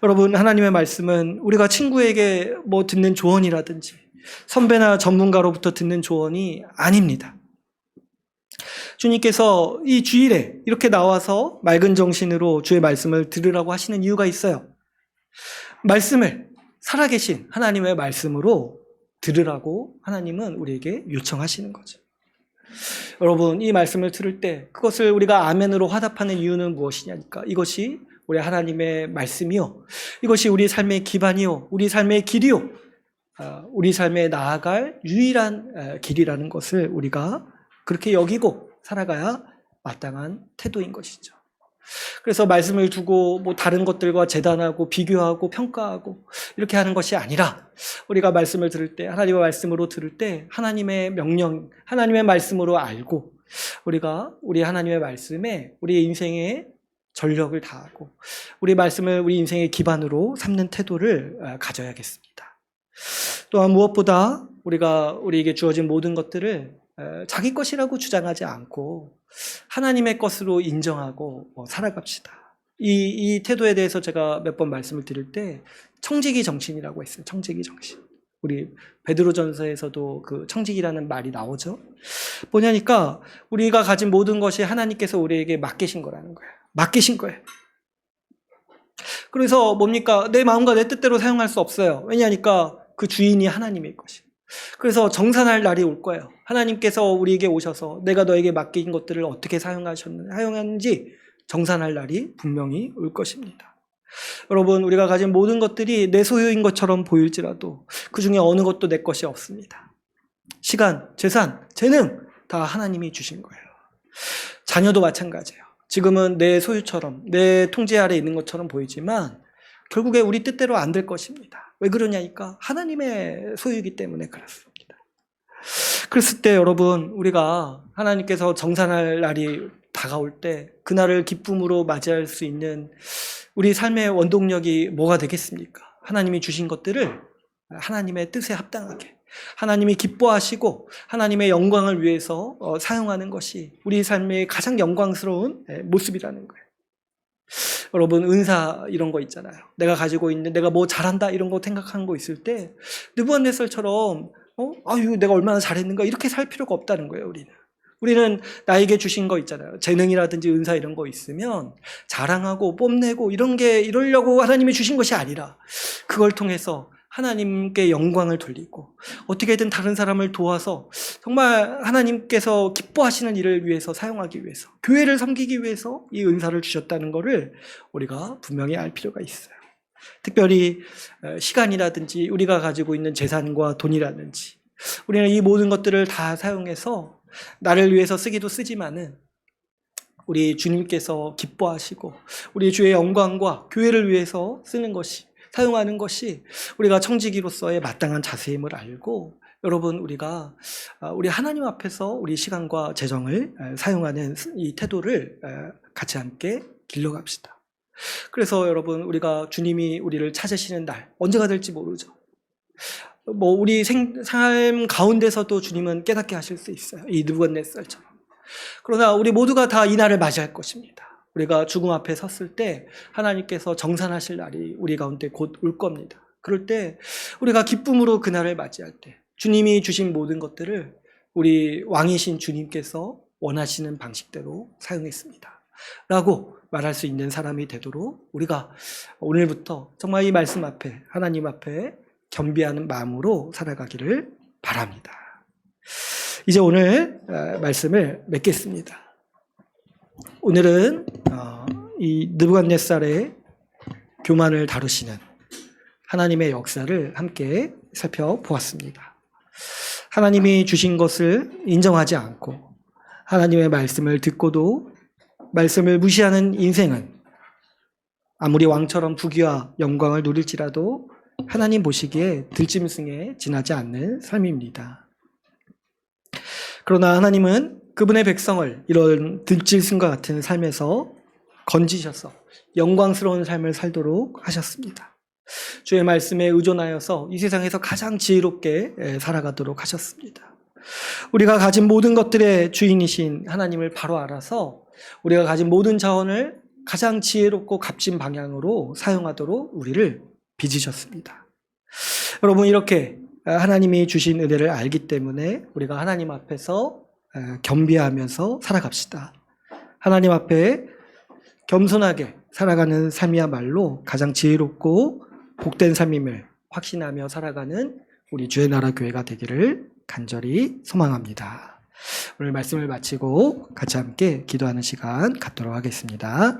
[SPEAKER 1] 여러분, 하나님의 말씀은 우리가 친구에게 뭐 듣는 조언이라든지 선배나 전문가로부터 듣는 조언이 아닙니다. 주님께서 이 주일에 이렇게 나와서 맑은 정신으로 주의 말씀을 들으라고 하시는 이유가 있어요. 말씀을 살아계신 하나님의 말씀으로 들으라고 하나님은 우리에게 요청하시는 거죠. 여러분, 이 말씀을 들을 때 그것을 우리가 아멘으로 화답하는 이유는 무엇이냐니까 이것이 우리 하나님의 말씀이요, 이것이 우리 삶의 기반이요, 우리 삶의 길이요, 우리 삶에 나아갈 유일한 길이라는 것을 우리가 그렇게 여기고 살아가야 마땅한 태도인 것이죠. 그래서 말씀을 두고 뭐 다른 것들과 재단하고 비교하고 평가하고 이렇게 하는 것이 아니라 우리가 말씀을 들을 때, 하나님의 말씀으로 들을 때 하나님의 명령, 하나님의 말씀으로 알고 우리가 우리 하나님의 말씀에 우리의 인생의 전력을 다하고 우리 말씀을 우리 인생의 기반으로 삼는 태도를 가져야겠습니다. 또한 무엇보다 우리에게 주어진 모든 것들을 자기 것이라고 주장하지 않고 하나님의 것으로 인정하고 살아갑시다. 이 태도에 대해서 제가 몇 번 말씀을 드릴 때 청지기 정신이라고 했어요. 청지기 정신. 우리 베드로전서에서도 그 청지기라는 말이 나오죠. 뭐냐니까 우리가 가진 모든 것이 하나님께서 우리에게 맡기신 거라는 거예요. 맡기신 거예요. 그래서 뭡니까? 내 마음과 내 뜻대로 사용할 수 없어요. 왜냐니까 그 주인이 하나님일 것이에요. 그래서 정산할 날이 올 거예요. 하나님께서 우리에게 오셔서 내가 너에게 맡긴 것들을 어떻게 사용하는지 정산할 날이 분명히 올 것입니다. 여러분, 우리가 가진 모든 것들이 내 소유인 것처럼 보일지라도 그 중에 어느 것도 내 것이 없습니다. 시간, 재산, 재능 다 하나님이 주신 거예요. 자녀도 마찬가지예요. 지금은 내 소유처럼, 내 통제 아래 있는 것처럼 보이지만 결국에 우리 뜻대로 안 될 것입니다. 왜 그러냐니까 하나님의 소유이기 때문에 그렇습니다. 그랬을 때 여러분, 우리가 하나님께서 정산할 날이 다가올 때 그날을 기쁨으로 맞이할 수 있는 우리 삶의 원동력이 뭐가 되겠습니까? 하나님이 주신 것들을 하나님의 뜻에 합당하게, 하나님이 기뻐하시고 하나님의 영광을 위해서 사용하는 것이 우리 삶의 가장 영광스러운 모습이라는 거예요. 여러분, 은사 이런 거 있잖아요. 내가 가지고 있는, 내가 뭐 잘한다 이런 거 생각하는 거 있을 때 느부갓네살처럼 아유 내가 얼마나 잘했는가 이렇게 살 필요가 없다는 거예요. 우리는 나에게 주신 거 있잖아요. 재능이라든지 은사 이런 거 있으면 자랑하고 뽐내고 이러려고 하나님이 주신 것이 아니라 그걸 통해서 하나님께 영광을 돌리고 어떻게든 다른 사람을 도와서 정말 하나님께서 기뻐하시는 일을 위해서 사용하기 위해서, 교회를 섬기기 위해서 이 은사를 주셨다는 것을 우리가 분명히 알 필요가 있어요. 특별히 시간이라든지 우리가 가지고 있는 재산과 돈이라든지 우리는 이 모든 것들을 다 사용해서 나를 위해서 쓰기도 쓰지만은 우리 주님께서 기뻐하시고 우리 주의 영광과 교회를 위해서 쓰는 것이, 사용하는 것이 우리가 청지기로서의 마땅한 자세임을 알고, 여러분, 우리가 우리 하나님 앞에서 우리 시간과 재정을 사용하는 이 태도를 같이 함께 길러갑시다. 그래서 여러분, 우리가 주님이 우리를 찾으시는 날 언제가 될지 모르죠. 우리 삶 가운데서도 주님은 깨닫게 하실 수 있어요. 이 느부갓네살처럼. 그러나 우리 모두가 다 이 날을 맞이할 것입니다. 우리가 죽음 앞에 섰을 때 하나님께서 정산하실 날이 우리 가운데 곧 올 겁니다. 그럴 때 우리가 기쁨으로 그날을 맞이할 때 주님이 주신 모든 것들을 우리 왕이신 주님께서 원하시는 방식대로 사용했습니다 라고 말할 수 있는 사람이 되도록 우리가 오늘부터 정말 이 말씀 앞에, 하나님 앞에 겸비하는 마음으로 살아가기를 바랍니다. 이제 오늘 말씀을 맺겠습니다. 오늘은 이 느부갓네살의 교만을 다루시는 하나님의 역사를 함께 살펴보았습니다. 하나님이 주신 것을 인정하지 않고 하나님의 말씀을 듣고도 말씀을 무시하는 인생은 아무리 왕처럼 부귀와 영광을 누릴지라도 하나님 보시기에 들짐승에 지나지 않는 삶입니다. 그러나 하나님은 그분의 백성을 이런 들짐승과 같은 삶에서 건지셔서 영광스러운 삶을 살도록 하셨습니다. 주의 말씀에 의존하여서 이 세상에서 가장 지혜롭게 살아가도록 하셨습니다. 우리가 가진 모든 것들의 주인이신 하나님을 바로 알아서 우리가 가진 모든 자원을 가장 지혜롭고 값진 방향으로 사용하도록 우리를 빚으셨습니다. 여러분, 이렇게 하나님이 주신 은혜를 알기 때문에 우리가 하나님 앞에서 겸비하면서 살아갑시다. 하나님 앞에 겸손하게 살아가는 삶이야말로 가장 지혜롭고 복된 삶임을 확신하며 살아가는 우리 주의 나라 교회가 되기를 간절히 소망합니다. 오늘 말씀을 마치고 같이 함께 기도하는 시간 갖도록 하겠습니다.